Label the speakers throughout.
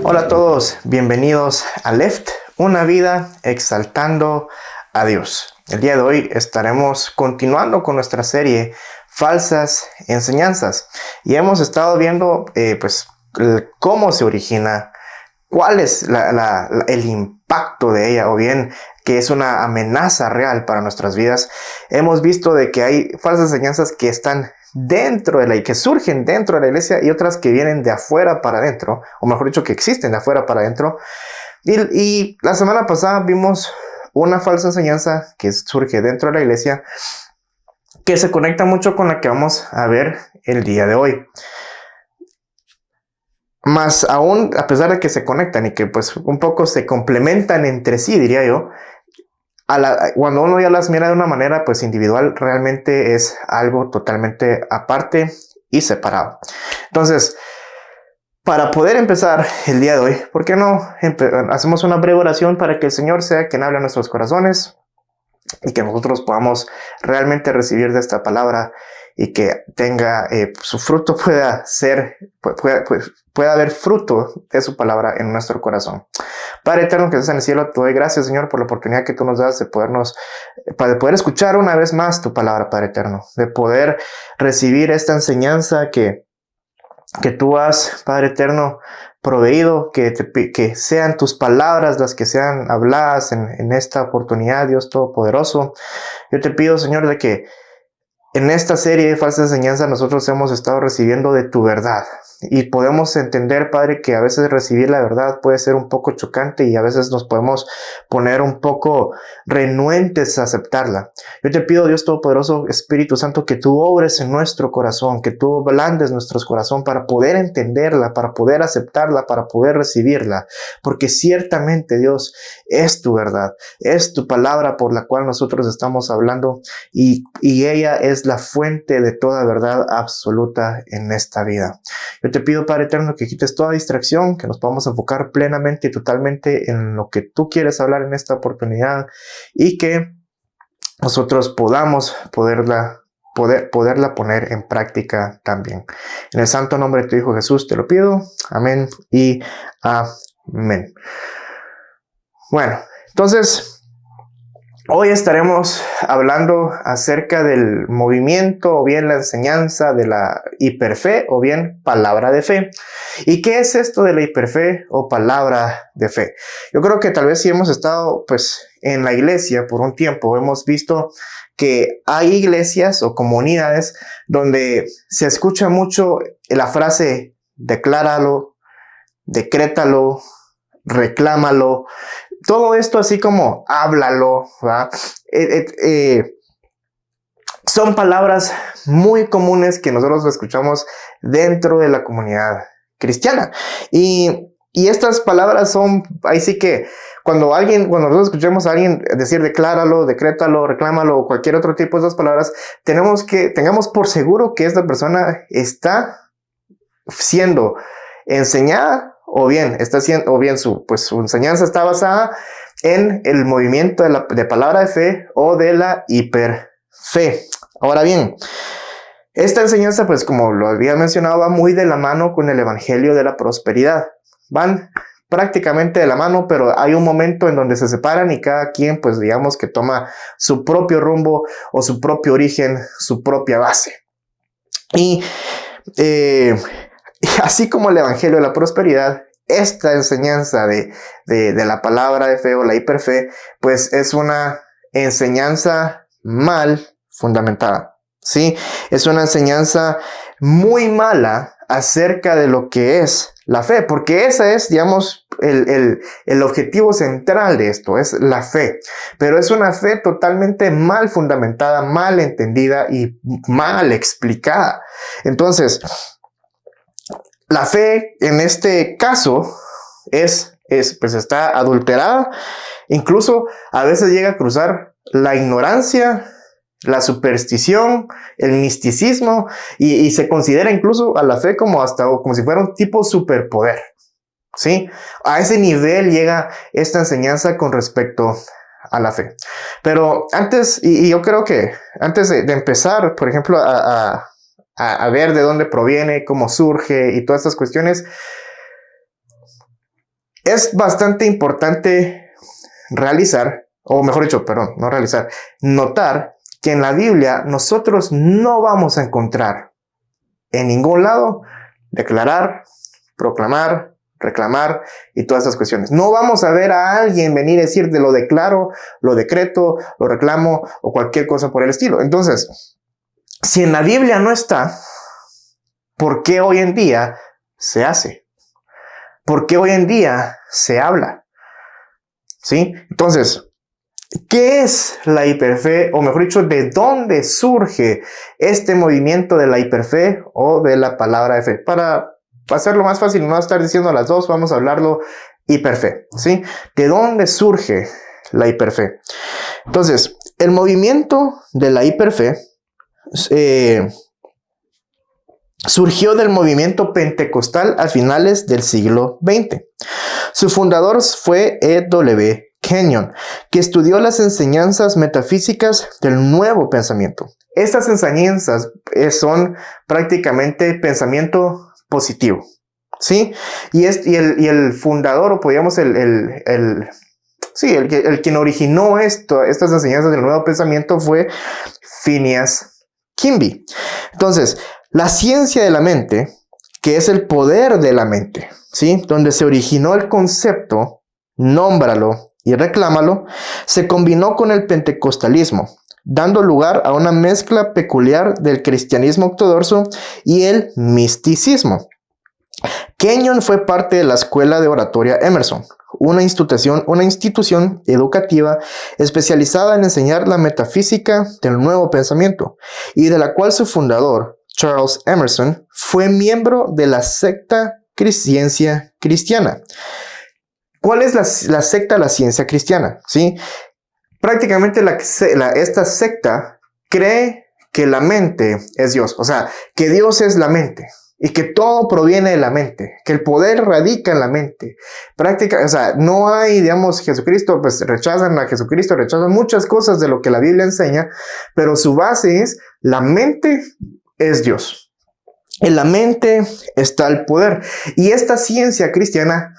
Speaker 1: Hola a todos, bienvenidos a Left, una vida exaltando a Dios. El día de hoy estaremos continuando con nuestra serie Falsas Enseñanzas y hemos estado viendo cómo se origina, cuál es el impacto de ella, o bien que es una amenaza real para nuestras vidas. Hemos visto de que hay falsas enseñanzas que están dentro de que surgen dentro de la iglesia y otras que vienen de afuera para adentro, o mejor dicho, que existen de afuera para adentro. Y la semana pasada vimos una falsa enseñanza que surge dentro de la iglesia que se conecta mucho con la que vamos a ver el día de hoy. Más aún, a pesar de que se conectan y que pues un poco se complementan entre sí, diría yo, cuando uno ya las mira de una manera pues individual, realmente es algo totalmente aparte y separado. Entonces, para poder empezar el día de hoy, ¿por qué no hacemos una breve oración para que el Señor sea quien hable a nuestros corazones y que nosotros podamos realmente recibir de esta palabra y que tenga su fruto, pueda haber fruto de su palabra en nuestro corazón? Padre eterno que estás en el cielo, te doy gracias, Señor, por la oportunidad que tú nos das de poder escuchar una vez más tu palabra, Padre eterno, de poder recibir esta enseñanza que tú has, Padre eterno, proveído, que sean tus palabras las que sean habladas en esta oportunidad, Dios Todopoderoso. Yo te pido, Señor, de que en esta serie de falsas enseñanzas nosotros hemos estado recibiendo de tu verdad y podemos entender, Padre, que a veces recibir la verdad puede ser un poco chocante y a veces nos podemos poner un poco renuentes a aceptarla. Yo te pido, Dios Todopoderoso, Espíritu Santo, que tú obres en nuestro corazón, que tú ablandes nuestro corazón para poder entenderla, para poder aceptarla, para poder recibirla, porque ciertamente, Dios, es tu verdad, es tu palabra por la cual nosotros estamos hablando y ella es la fuente de toda verdad absoluta en esta vida. Yo te pido, Padre eterno, que quites toda distracción, que nos podamos enfocar plenamente y totalmente en lo que tú quieres hablar en esta oportunidad y que nosotros podamos poderla poner en práctica también. En el santo nombre de tu Hijo Jesús te lo pido. Amén y amén. Bueno, entonces hoy estaremos hablando acerca del movimiento o bien la enseñanza de la hiperfe o bien palabra de fe. ¿Y qué es esto de la hiperfe o palabra de fe? Yo creo que tal vez si hemos estado pues en la iglesia por un tiempo, hemos visto que hay iglesias o comunidades donde se escucha mucho la frase decláralo, decrétalo, reclámalo. Todo esto así como háblalo, ¿verdad? Son palabras muy comunes que nosotros escuchamos dentro de la comunidad cristiana. Y estas palabras son, ahí sí que cuando nosotros escuchamos a alguien decir decláralo, decrétalo, reclámalo o cualquier otro tipo de esas palabras, tengamos por seguro que esta persona está siendo enseñada o bien su enseñanza está basada en el movimiento de palabra de fe o de la hiperfe. Ahora bien, esta enseñanza, pues como lo había mencionado, va muy de la mano con el evangelio de la prosperidad. Van prácticamente de la mano, pero hay un momento en donde se separan y cada quien, pues digamos que toma su propio rumbo o su propio origen, su propia base. Y así como el evangelio de la prosperidad, esta enseñanza de la palabra de fe o la hiperfe, pues es una enseñanza mal fundamentada, ¿sí? Es una enseñanza muy mala acerca de lo que es la fe, porque esa es, digamos, el objetivo central de esto, es la fe. Pero es una fe totalmente mal fundamentada, mal entendida y mal explicada. Entonces, la fe en este caso pues está adulterada, incluso a veces llega a cruzar la ignorancia, la superstición, el misticismo y se considera incluso a la fe como si fuera un tipo superpoder, ¿sí? A ese nivel llega esta enseñanza con respecto a la fe. Pero antes, y yo creo que antes de empezar, por ejemplo, a ver de dónde proviene, cómo surge y todas estas cuestiones, es bastante importante realizar, o mejor dicho, perdón, no realizar, notar que en la Biblia nosotros no vamos a encontrar en ningún lado declarar, proclamar, reclamar y todas esas cuestiones. No vamos a ver a alguien venir a decir de lo declaro, lo decreto, lo reclamo o cualquier cosa por el estilo. Entonces, si en la Biblia no está, ¿por qué hoy en día se hace? ¿Por qué hoy en día se habla? ¿Sí? Entonces, ¿qué es la hiperfe? O mejor dicho, ¿de dónde surge este movimiento de la hiperfe o de la palabra de fe? Para hacerlo más fácil, no estar diciendo las dos, vamos a hablarlo hiperfe, ¿sí? ¿De dónde surge la hiperfe? Entonces, el movimiento de la hiperfe surgió del movimiento pentecostal a finales del siglo XX. Su fundador fue E.W. Kenyon, que estudió las enseñanzas metafísicas del nuevo pensamiento. Estas enseñanzas son prácticamente pensamiento positivo, ¿sí? Y el fundador, o podríamos el quien originó estas enseñanzas del nuevo pensamiento fue Phineas Kimby. Entonces, la ciencia de la mente, que es el poder de la mente, ¿sí? Donde se originó el concepto, nómbralo y reclámalo, se combinó con el pentecostalismo, dando lugar a una mezcla peculiar del cristianismo ortodoxo y el misticismo. Kenyon fue parte de la Escuela de Oratoria Emerson, una institución educativa especializada en enseñar la metafísica del nuevo pensamiento, y de la cual su fundador, Charles Emerson, fue miembro de la secta Ciencia Cristiana. ¿Cuál es la secta de la Ciencia Cristiana? ¿Sí? Prácticamente esta secta cree que la mente es Dios, o sea, que Dios es la mente y que todo proviene de la mente, que el poder radica en la mente. O sea, no hay, digamos, Jesucristo, pues rechazan a Jesucristo, rechazan muchas cosas de lo que la Biblia enseña, pero su base es la mente es Dios. En la mente está el poder. Y esta ciencia cristiana,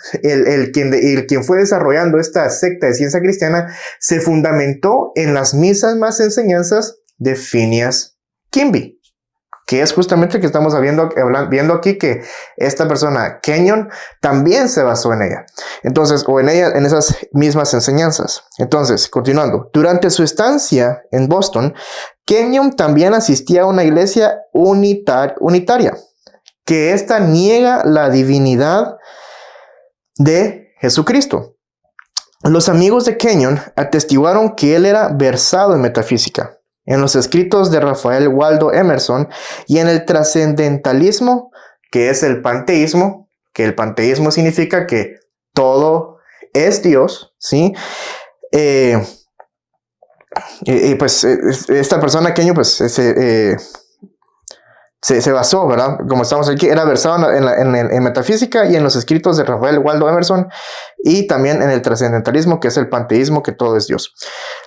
Speaker 1: quien fue desarrollando esta secta de ciencia cristiana, se fundamentó en las mismas enseñanzas de Phineas Kimby, que es justamente que estamos viendo aquí, que esta persona, Kenyon, también se basó en ella. Entonces, en esas mismas enseñanzas. Entonces, continuando, durante su estancia en Boston, Kenyon también asistía a una iglesia unitaria, que esta niega la divinidad de Jesucristo. Los amigos de Kenyon atestiguaron que él era versado en metafísica, en los escritos de Rafael Waldo Emerson y en el trascendentalismo, que es el panteísmo, que el panteísmo significa que todo es Dios, ¿sí? Pues esta persona, Kenyon, pues se basó, ¿verdad? Como estamos aquí, era versado en metafísica y en los escritos de Rafael Waldo Emerson, y también en el trascendentalismo, que es el panteísmo, que todo es Dios.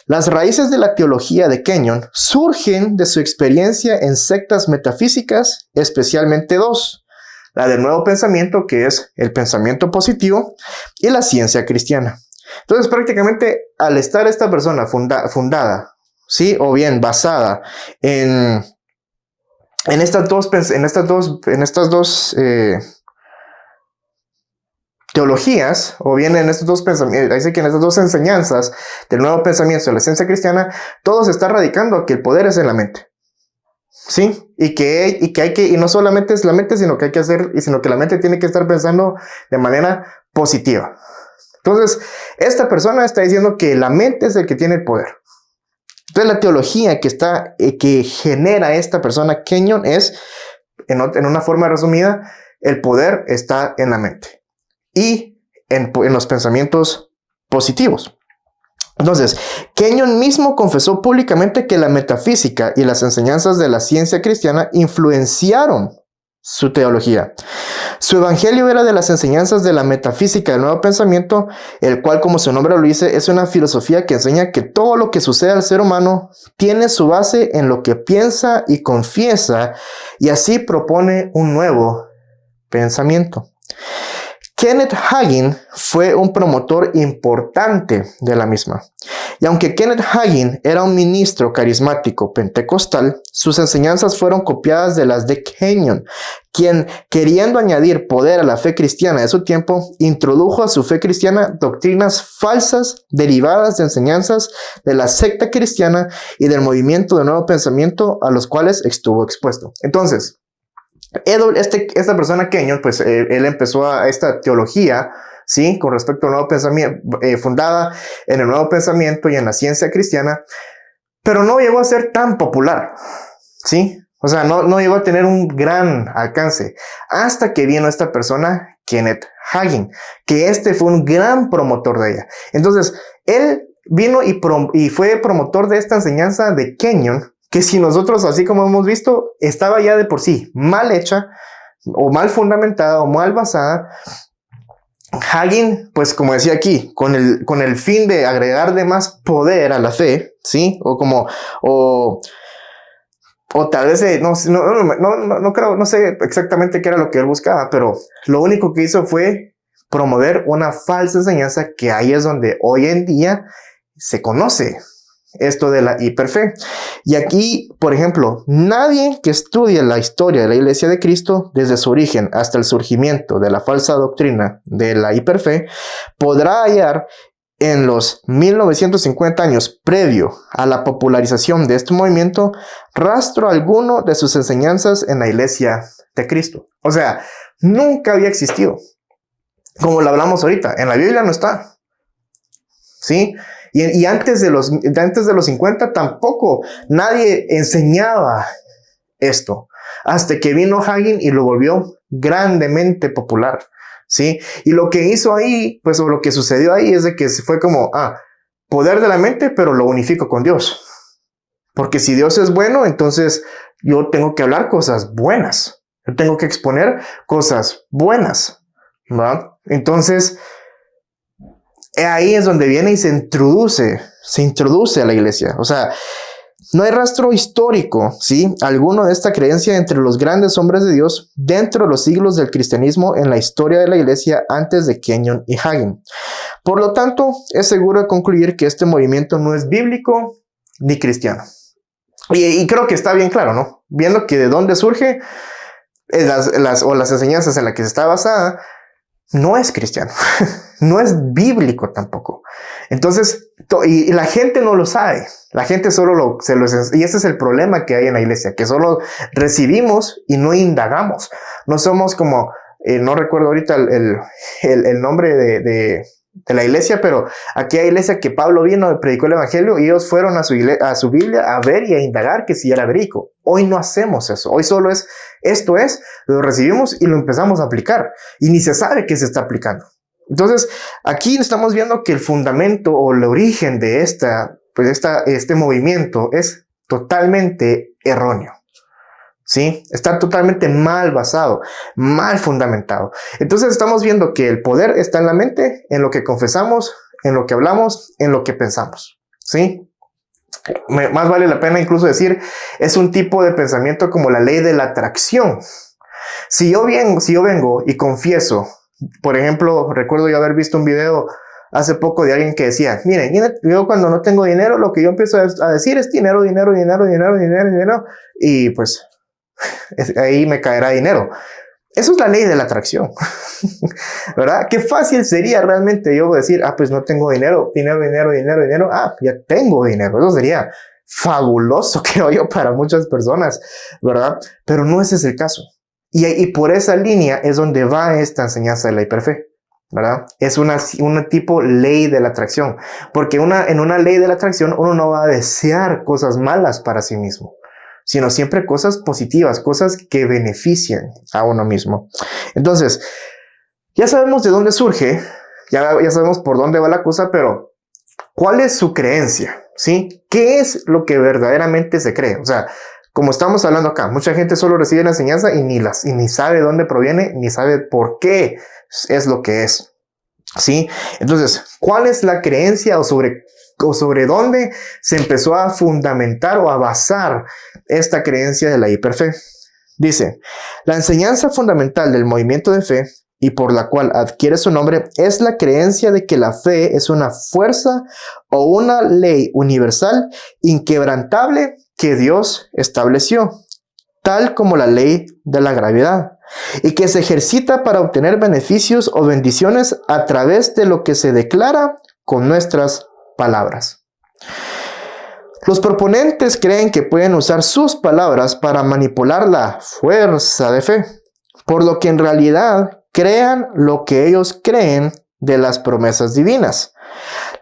Speaker 1: Las raíces de la teología de Kenyon surgen de su experiencia en sectas metafísicas, especialmente dos: la del nuevo pensamiento, que es el pensamiento positivo, y la ciencia cristiana. Entonces, prácticamente, al estar esta persona fundada, ¿sí? O bien basada en estas dos teologías, o bien en estos dos pensamientos, dice que en estas dos enseñanzas del nuevo pensamiento de la ciencia cristiana, todo se está radicando a que el poder es en la mente, ¿sí? Y no solamente es la mente, sino que la mente tiene que estar pensando de manera positiva. Entonces, esta persona está diciendo que la mente es el que tiene el poder. Entonces, la teología que genera esta persona, Kenyon, es, en una forma resumida, el poder está en la mente y en los pensamientos positivos. Entonces, Kenyon mismo confesó públicamente que la metafísica y las enseñanzas de la ciencia cristiana influenciaron su teología. Su evangelio era de las enseñanzas de la metafísica del nuevo pensamiento, el cual, como su nombre lo dice, es una filosofía que enseña que todo lo que sucede al ser humano tiene su base en lo que piensa y confiesa, y así propone un nuevo pensamiento. Kenneth Hagin fue un promotor importante de la misma. Y aunque Kenneth Hagin era un ministro carismático pentecostal, sus enseñanzas fueron copiadas de las de Kenyon, quien, queriendo añadir poder a la fe cristiana de su tiempo, introdujo a su fe cristiana doctrinas falsas derivadas de enseñanzas de la secta cristiana y del movimiento de nuevo pensamiento a los cuales estuvo expuesto. Entonces, esta persona Kenyon, pues él empezó a esta teología, ¿sí? Con respecto al nuevo pensamiento, fundada en el nuevo pensamiento y en la ciencia cristiana, pero no llegó a ser tan popular, ¿sí? O sea, no llegó a tener un gran alcance hasta que vino esta persona, Kenneth Hagin, que fue un gran promotor de ella. Entonces, él vino y fue promotor de esta enseñanza de Kenyon, que si nosotros, así como hemos visto, estaba ya de por sí mal hecha, o mal fundamentada, o mal basada. Hagin, pues como decía aquí, con el fin de agregar de más poder a la fe, ¿sí? O tal vez, no creo, no sé exactamente qué era lo que él buscaba, pero lo único que hizo fue promover una falsa enseñanza, que ahí es donde hoy en día se conoce esto de la hiperfe. Y aquí, por ejemplo, nadie que estudie la historia de la Iglesia de Cristo desde su origen hasta el surgimiento de la falsa doctrina de la hiperfe podrá hallar en los 1950 años previo a la popularización de este movimiento rastro alguno de sus enseñanzas en la Iglesia de Cristo. O sea, nunca había existido. Como lo hablamos ahorita, en la Biblia no está, ¿sí? Y antes de los 50 tampoco nadie enseñaba esto, hasta que vino Hagin y lo volvió grandemente popular, ¿sí? Y lo que hizo ahí, pues, o lo que sucedió ahí es de que fue como, poder de la mente, pero lo unifico con Dios. Porque si Dios es bueno, entonces yo tengo que hablar cosas buenas. Yo tengo que exponer cosas buenas, ¿va? Entonces, ahí es donde viene y se introduce a la iglesia. O sea, no hay rastro histórico, ¿sí? Alguno de esta creencia entre los grandes hombres de Dios dentro de los siglos del cristianismo en la historia de la iglesia antes de Kenyon y Hagin. Por lo tanto, es seguro de concluir que este movimiento no es bíblico ni cristiano. Y creo que está bien claro, ¿no? Viendo que de dónde surge las enseñanzas en las que se está basada, no es cristiano, no es bíblico tampoco. Entonces, y la gente no lo sabe, la gente solo y ese es el problema que hay en la iglesia, que solo recibimos y no indagamos. No somos como, no recuerdo ahorita el nombre de la iglesia, pero aquí hay iglesia que Pablo vino y predicó el evangelio y ellos fueron a su Biblia a ver y a indagar que si era verídico. Hoy no hacemos eso, hoy solo lo recibimos y lo empezamos a aplicar y ni se sabe que se está aplicando. Entonces, aquí estamos viendo que el fundamento o el origen de este movimiento es totalmente erróneo. ¿Sí? Está totalmente mal basado, mal fundamentado. Entonces estamos viendo que el poder está en la mente, en lo que confesamos, en lo que hablamos, en lo que pensamos. ¿Sí? Más vale la pena incluso decir, es un tipo de pensamiento como la ley de la atracción. Si yo vengo y confieso, por ejemplo, recuerdo yo haber visto un video hace poco de alguien que decía, miren, yo cuando no tengo dinero, lo que yo empiezo a decir es dinero, y pues ahí me caerá dinero. Eso es la ley de la atracción, ¿verdad? Qué fácil sería realmente yo decir, pues no tengo dinero, ya tengo dinero. Eso sería fabuloso, creo yo, para muchas personas, ¿verdad? Pero no ese es el caso. Y por esa línea es donde va esta enseñanza de la hiperfe, ¿verdad? Es una tipo ley de la atracción, porque en una ley de la atracción uno no va a desear cosas malas para sí mismo, sino siempre cosas positivas, cosas que beneficien a uno mismo. Entonces, ya sabemos de dónde surge, ya sabemos por dónde va la cosa, pero ¿cuál es su creencia? ¿Sí? ¿Qué es lo que verdaderamente se cree? O sea, como estamos hablando acá, mucha gente solo recibe la enseñanza y ni sabe dónde proviene, ni sabe por qué es lo que es. ¿Sí? Entonces, ¿cuál es la creencia o sobre dónde se empezó a fundamentar o a basar esta creencia de la hiperfe? Dice, la enseñanza fundamental del movimiento de fe y por la cual adquiere su nombre es la creencia de que la fe es una fuerza o una ley universal inquebrantable que Dios estableció, tal como la ley de la gravedad, y que se ejercita para obtener beneficios o bendiciones a través de lo que se declara con nuestras palabras. Los proponentes creen que pueden usar sus palabras para manipular la fuerza de fe, por lo que en realidad crean lo que ellos creen de las promesas divinas.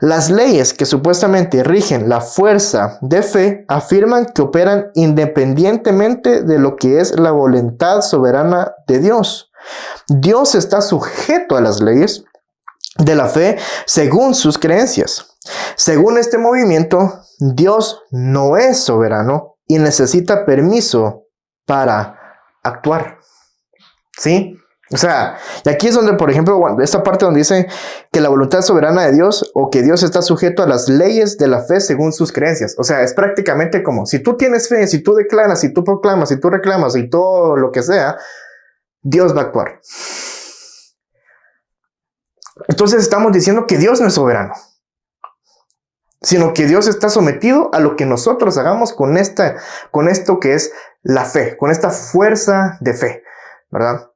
Speaker 1: Las leyes que supuestamente rigen la fuerza de fe afirman que operan independientemente de lo que es la voluntad soberana de Dios. Dios está sujeto a las leyes de la fe según sus creencias. Según este movimiento, Dios no es soberano y necesita permiso para actuar. ¿Sí? O sea, y aquí es donde, por ejemplo, esta parte donde dice que la voluntad soberana de Dios o que Dios está sujeto a las leyes de la fe según sus creencias. O sea, es prácticamente como si tú tienes fe, si tú declaras, si tú proclamas, si tú reclamas y todo lo que sea, Dios va a actuar. Entonces estamos diciendo que Dios no es soberano, sino que Dios está sometido a lo que nosotros hagamos con esto que es la fe, con esta fuerza de fe, ¿verdad?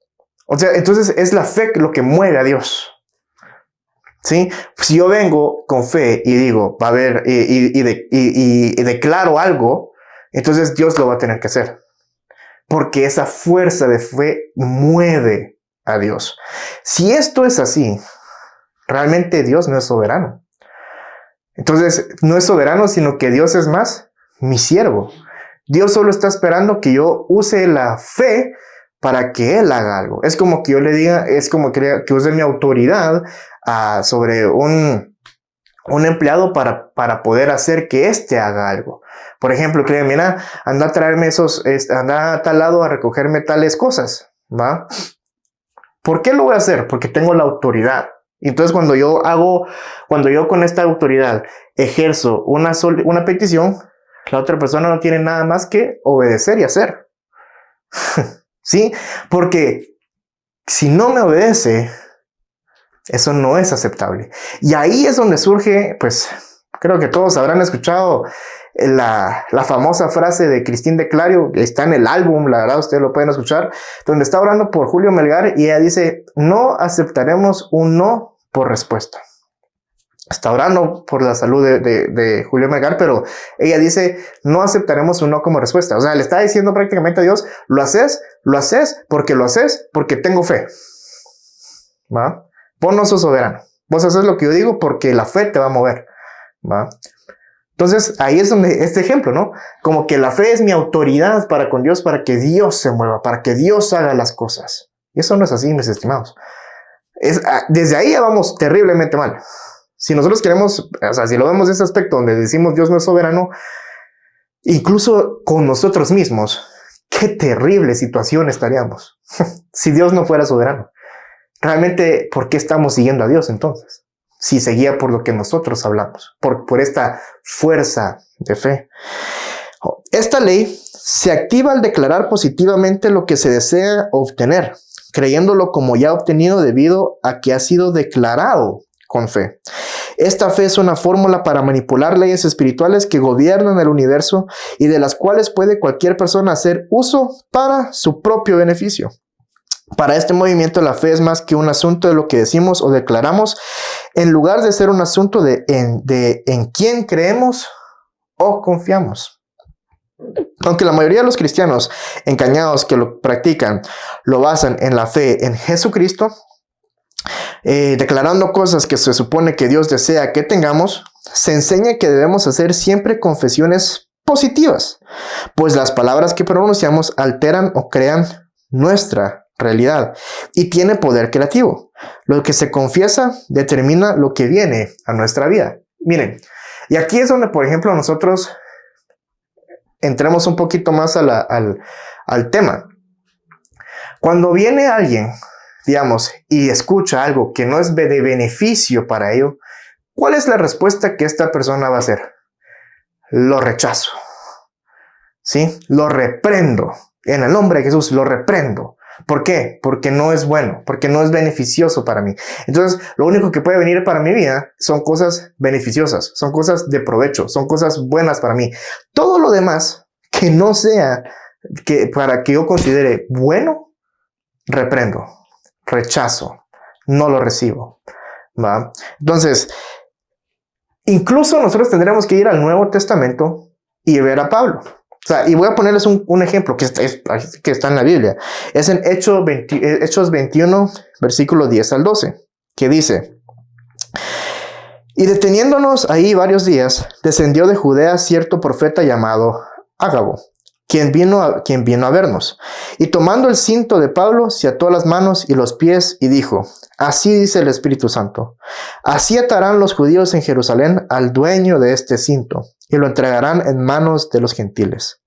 Speaker 1: O sea, entonces es la fe lo que mueve a Dios. ¿Sí? Si yo vengo con fe y digo, va a haber, y declaro algo, entonces Dios lo va a tener que hacer. Porque esa fuerza de fe mueve a Dios. Si esto es así, realmente Dios no es soberano. Entonces, no es soberano, sino que Dios es más mi siervo. Dios solo está esperando que yo use la fe para que Él haga algo. Es como que yo le diga, es como que use mi autoridad sobre un empleado para poder hacer que éste haga algo. Por ejemplo, que mira, anda a traerme anda a tal lado a recogerme tales cosas, ¿va? ¿Por qué lo voy a hacer? Porque tengo la autoridad. Entonces, cuando yo con esta autoridad ejerzo una petición, la otra persona no tiene nada más que obedecer y hacer. ¿Sí? Porque si no me obedece, eso no es aceptable. Y ahí es donde surge, pues, creo que todos habrán escuchado la famosa frase de Christine de Clario, que está en el álbum, la verdad ustedes lo pueden escuchar, donde está orando por Julio Melgar y ella dice, no aceptaremos un no por respuesta. Está orando por la salud de Julio Melgar, pero ella dice, no aceptaremos un no como respuesta. O sea, le está diciendo prácticamente a Dios, lo haces porque tengo fe. ¿Va? Vos no sos soberano. Vos haces lo que yo digo porque la fe te va a mover. ¿Va? Entonces, ahí es donde este ejemplo, ¿no? Como que la fe es mi autoridad para con Dios, para que Dios se mueva, para que Dios haga las cosas. Y eso no es así, mis estimados. Desde ahí ya vamos terriblemente mal. Si nosotros queremos, o sea, si lo vemos de ese aspecto donde decimos Dios no es soberano, incluso con nosotros mismos, qué terrible situación estaríamos si Dios no fuera soberano. Realmente, ¿por qué estamos siguiendo a Dios entonces? Si se guía por lo que nosotros hablamos, por esta fuerza de fe. Esta ley se activa al declarar positivamente lo que se desea obtener, creyéndolo como ya obtenido debido a que ha sido declarado con fe. Esta fe es una fórmula para manipular leyes espirituales que gobiernan el universo y de las cuales puede cualquier persona hacer uso para su propio beneficio. Para este movimiento, la fe es más que un asunto de lo que decimos o declaramos, en lugar de ser un asunto de en quién creemos o confiamos. Aunque la mayoría de los cristianos engañados que lo practican lo basan en la fe en Jesucristo, declarando cosas que se supone que Dios desea que tengamos, se enseña que debemos hacer siempre confesiones positivas, pues las palabras que pronunciamos alteran o crean nuestra realidad y tiene poder creativo. Lo que se confiesa determina lo que viene a nuestra vida. Miren, y aquí es donde, por ejemplo, nosotros entremos un poquito más al tema. Cuando viene alguien, digamos, y escucha algo que no es de beneficio para ello, ¿cuál es la respuesta que esta persona va a hacer? Lo rechazo. ¿Sí? Lo reprendo. En el nombre de Jesús, lo reprendo. ¿Por qué? Porque no es bueno, porque no es beneficioso para mí. Entonces, lo único que puede venir para mi vida son cosas beneficiosas, son cosas de provecho, son cosas buenas para mí. Todo lo demás que no sea para que yo considere bueno, reprendo, rechazo, no lo recibo. ¿Va? Entonces, incluso nosotros tendremos que ir al Nuevo Testamento y ver a Pablo. O sea, y voy a ponerles un ejemplo que está en la Biblia. Es en Hechos 21, versículo 10 al 12, que dice: y deteniéndonos ahí varios días, descendió de Judea cierto profeta llamado Ágabo, quien vino a vernos. Y tomando el cinto de Pablo, se ató las manos y los pies y dijo: así dice el Espíritu Santo, así atarán los judíos en Jerusalén al dueño de este cinto, y lo entregarán en manos de los gentiles.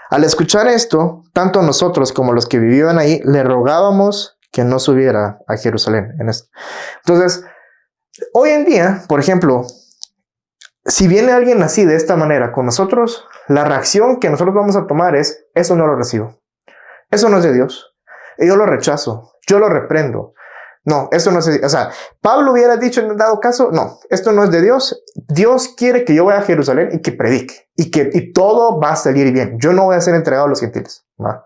Speaker 1: Al escuchar esto, tanto nosotros como los que vivían ahí, le rogábamos que no subiera a Jerusalén. Entonces, hoy en día, por ejemplo, si viene alguien así de esta manera con nosotros, la reacción que nosotros vamos a tomar es: eso no lo recibo, eso no es de Dios, yo lo rechazo, yo lo reprendo. No, esto no es, o sea, Pablo hubiera dicho en dado caso: no, esto no es de Dios. Dios quiere que yo vaya a Jerusalén y que predique y todo va a salir bien. Yo no voy a ser entregado a los gentiles, ¿no?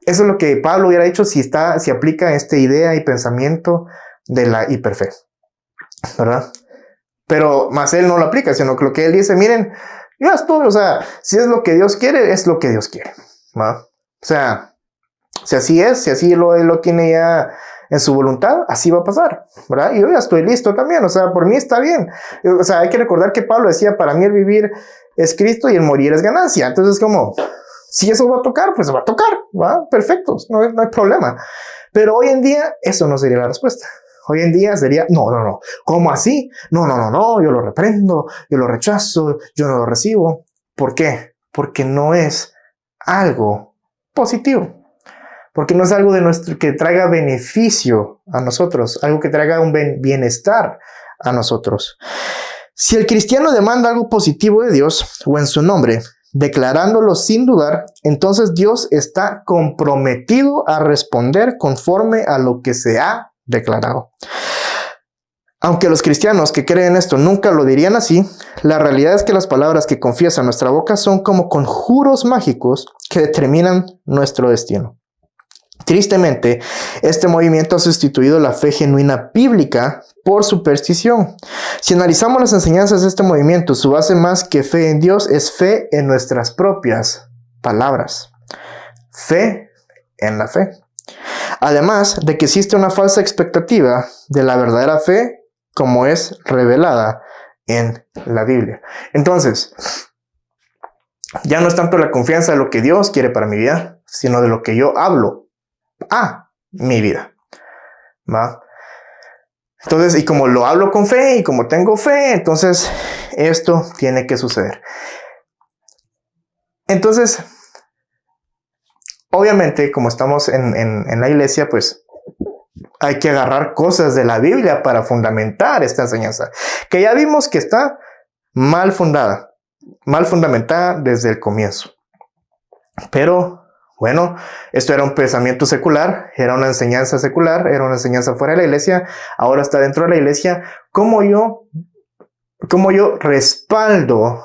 Speaker 1: Eso es lo que Pablo hubiera dicho si aplica esta idea y pensamiento de la hiperfe, ¿verdad? Pero más él no lo aplica, sino que lo que él dice: miren, ya estoy, o sea, si es lo que Dios quiere, es lo que Dios quiere, ¿no? O sea, si así es, si así lo tiene ya en su voluntad, así va a pasar, ¿verdad? Y yo ya estoy listo también, o sea, por mí está bien. O sea, hay que recordar que Pablo decía: para mí el vivir es Cristo y el morir es ganancia. Entonces, como, si eso va a tocar, pues va a tocar, ¿va? Perfecto, no hay problema. Pero hoy en día, eso no sería la respuesta. Hoy en día sería: no, ¿cómo así? No, yo lo reprendo, yo lo rechazo, yo no lo recibo. ¿Por qué? Porque no es algo positivo. Porque no es algo que traiga beneficio a nosotros, algo que traiga un bienestar a nosotros. Si el cristiano demanda algo positivo de Dios o en su nombre, declarándolo sin dudar, entonces Dios está comprometido a responder conforme a lo que se ha declarado. Aunque los cristianos que creen esto nunca lo dirían así, la realidad es que las palabras que confiesa nuestra boca son como conjuros mágicos que determinan nuestro destino. Tristemente, este movimiento ha sustituido la fe genuina bíblica por superstición. Si analizamos las enseñanzas de este movimiento, su base más que fe en Dios es fe en nuestras propias palabras. Fe en la fe. Además de que existe una falsa expectativa de la verdadera fe como es revelada en la Biblia. Entonces, ya no es tanto la confianza de lo que Dios quiere para mi vida, sino de lo que yo hablo a mi vida, ¿va? Entonces, y como lo hablo con fe y como tengo fe, entonces esto tiene que suceder. Entonces, obviamente, como estamos en la iglesia, pues hay que agarrar cosas de la Biblia para fundamentar esta enseñanza, que ya vimos que está mal fundamentada desde el comienzo. Pero bueno, esto era un pensamiento secular, era una enseñanza secular, era una enseñanza fuera de la iglesia, ahora está dentro de la iglesia. ¿Cómo yo respaldo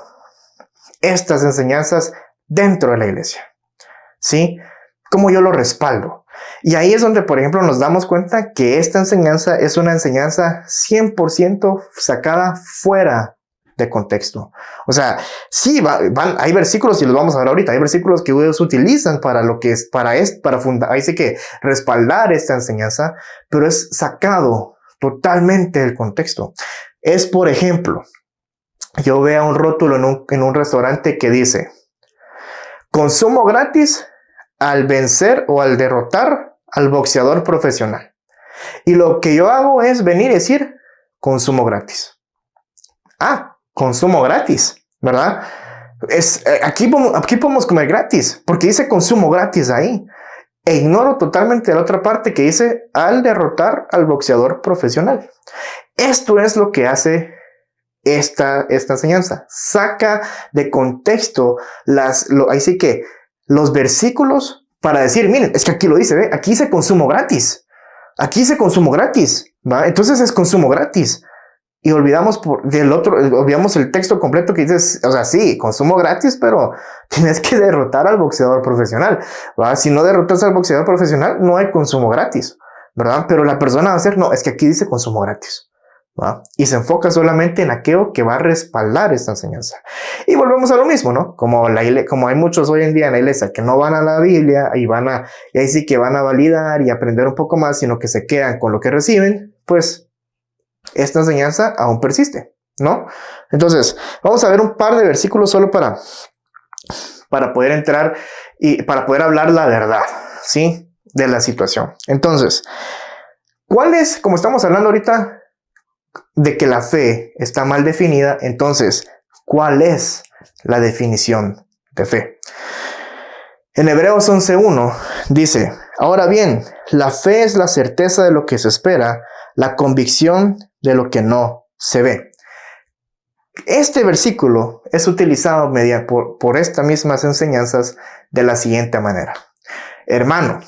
Speaker 1: estas enseñanzas dentro de la iglesia? ¿Sí? ¿Cómo yo lo respaldo? Y ahí es donde, por ejemplo, nos damos cuenta que esta enseñanza es una enseñanza 100% sacada fuera de contexto. O sea, sí, hay versículos, y los vamos a ver ahorita, hay versículos que ellos utilizan para lo que es, para fundar, ahí sí que respaldar esta enseñanza, pero es sacado totalmente del contexto. Es, por ejemplo, yo veo un rótulo en un restaurante que dice: consumo gratis al vencer o al derrotar al boxeador profesional. Y lo que yo hago es venir y decir: consumo gratis. Consumo gratis, ¿verdad? Aquí podemos comer gratis, porque dice consumo gratis ahí. E ignoro totalmente la otra parte que dice al derrotar al boxeador profesional. Esto es lo que hace esta enseñanza. Saca de contexto ahí sí que los versículos para decir, miren, es que aquí lo dice, ¿ve? Aquí dice consumo gratis. Aquí dice consumo gratis, ¿va? Entonces es consumo gratis. Y olvidamos olvidamos el texto completo que dice, o sea, sí, consumo gratis, pero tienes que derrotar al boxeador profesional, ¿va? Si no derrotas al boxeador profesional, no hay consumo gratis, ¿verdad? Pero la persona va a decir, no, es que aquí dice consumo gratis, ¿va? Y se enfoca solamente en aquello que va a respaldar esta enseñanza. Y volvemos a lo mismo, ¿no? Como hay muchos hoy en día en la iglesia que no van a la Biblia y ahí sí que van a validar y aprender un poco más, sino que se quedan con lo que reciben, pues esta enseñanza aún persiste, ¿no? Entonces, vamos a ver un par de versículos solo para poder entrar y para poder hablar la verdad, ¿sí? De la situación. Entonces, como estamos hablando ahorita de que la fe está mal definida, entonces, ¿cuál es la definición de fe? En Hebreos 11:1 dice, ahora bien, la fe es la certeza de lo que se espera, la convicción de lo que no se ve. Este versículo es utilizado por estas mismas enseñanzas de la siguiente manera. Hermano,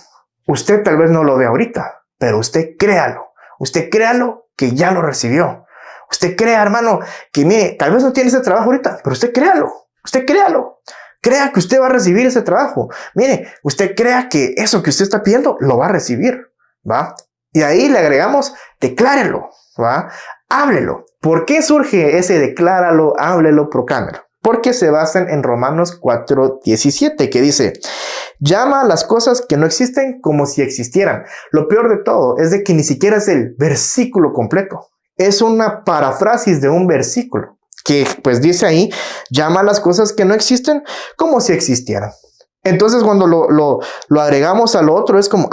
Speaker 1: usted tal vez no lo ve ahorita, pero usted créalo. Usted créalo que ya lo recibió. Usted crea, hermano, que mire, tal vez no tiene ese trabajo ahorita, pero usted créalo. Usted créalo. Crea que usted va a recibir ese trabajo. Mire, usted crea que eso que usted está pidiendo lo va a recibir, ¿va? Y ahí le agregamos, declárelo, ¿va? Háblelo. ¿Por qué surge ese decláralo, háblelo, proclámelo? Porque se basan en Romanos 4:17, que dice, llama a las cosas que no existen como si existieran. Lo peor de todo es de que ni siquiera es el versículo completo. Es una paráfrasis de un versículo que pues dice ahí, llama a las cosas que no existen como si existieran. Entonces cuando lo agregamos a lo otro es como,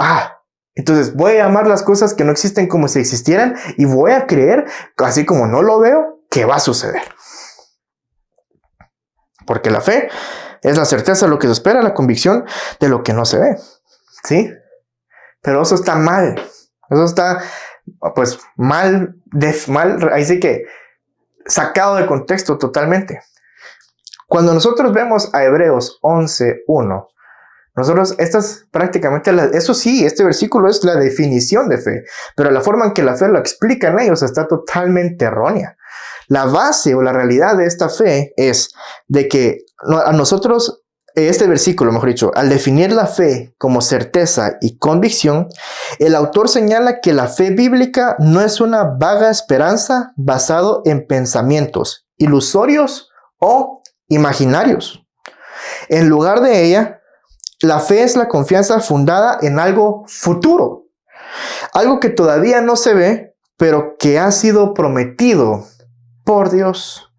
Speaker 1: entonces voy a llamar las cosas que no existen como si existieran y voy a creer, así como no lo veo, que va a suceder. Porque la fe es la certeza de lo que se espera, la convicción de lo que no se ve. ¿Sí? Pero eso está mal. Eso está, pues, mal, ahí sí que sacado de contexto totalmente. Cuando nosotros vemos a Hebreos 11:1, nosotros, eso sí, este versículo es la definición de fe, pero la forma en que la fe lo explican ellos está totalmente errónea. La base o la realidad de esta fe es de que a nosotros, este versículo, mejor dicho, al definir la fe como certeza y convicción, el autor señala que la fe bíblica no es una vaga esperanza basado en pensamientos ilusorios o imaginarios. En lugar de ella, la fe es la confianza fundada en algo futuro, algo que todavía no se ve, pero que ha sido prometido por Dios.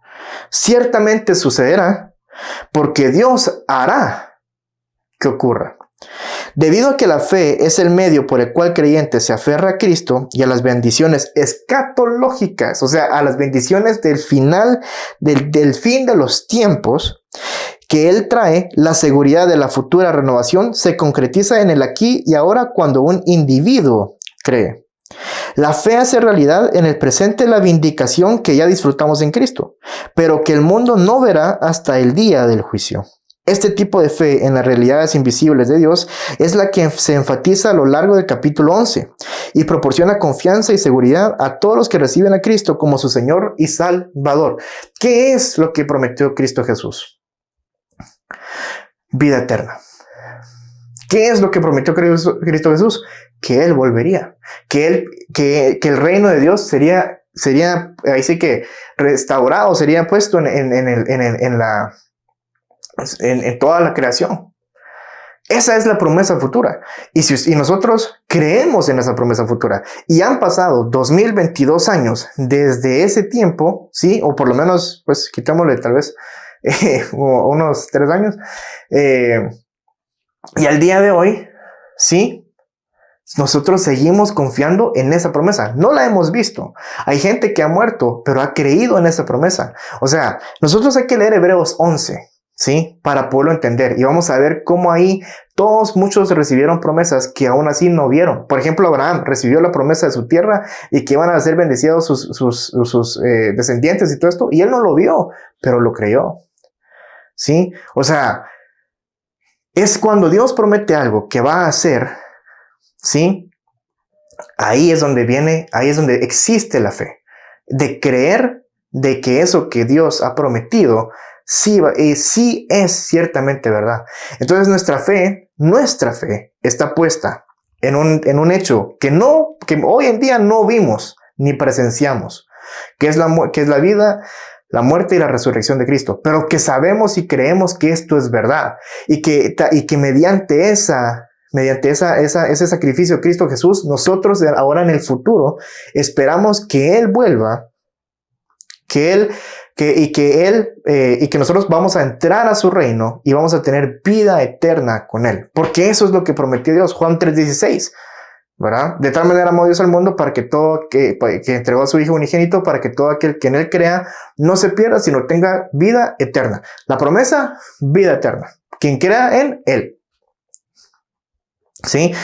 Speaker 1: Ciertamente sucederá, porque Dios hará que ocurra. Debido a que la fe es el medio por el cual el creyente se aferra a Cristo y a las bendiciones escatológicas, o sea, a las bendiciones del final, del fin de los tiempos, que Él trae, la seguridad de la futura renovación se concretiza en el aquí y ahora cuando un individuo cree. La fe hace realidad en el presente la vindicación que ya disfrutamos en Cristo, pero que el mundo no verá hasta el día del juicio. Este tipo de fe en las realidades invisibles de Dios es la que se enfatiza a lo largo del capítulo 11 y proporciona confianza y seguridad a todos los que reciben a Cristo como su Señor y Salvador. ¿Qué es lo que prometió Cristo Jesús? Vida eterna. ¿Qué es lo que prometió Cristo Jesús? Que Él volvería, que el reino de Dios sería ahí sí que restaurado, sería puesto en toda la creación. Esa es la promesa futura. Y nosotros creemos en esa promesa futura. Y han pasado 2022 años desde ese tiempo, ¿sí? O por lo menos, pues quitámosle tal vez unos 3 años. Y al día de hoy, ¿sí? Nosotros seguimos confiando en esa promesa. No la hemos visto. Hay gente que ha muerto, pero ha creído en esa promesa. O sea, nosotros hay que leer Hebreos 11. ¿sí? Para poderlo entender. Y vamos a ver cómo ahí muchos recibieron promesas que aún así no vieron. Por ejemplo, Abraham recibió la promesa de su tierra y que iban a ser bendecidos sus descendientes y todo esto, y él no lo vio, pero lo creyó, ¿sí? O sea, es cuando Dios promete algo que va a hacer, ¿sí? Ahí es donde existe la fe, de creer de que eso que Dios ha prometido sí es ciertamente verdad. Entonces nuestra fe está puesta en un hecho que hoy en día no vimos ni presenciamos, que es la vida, la muerte y la resurrección de Cristo, pero que sabemos y creemos que esto es verdad y que mediante ese sacrificio de Cristo Jesús, nosotros ahora en el futuro esperamos que Él vuelva, y que nosotros vamos a entrar a su reino y vamos a tener vida eterna con Él, porque eso es lo que prometió Dios. Juan 3:16, ¿verdad? De tal manera amó Dios al mundo que entregó a su Hijo unigénito para que todo aquel que en Él crea no se pierda, sino tenga vida eterna. La promesa, vida eterna. Quien crea en Él, ¿sí?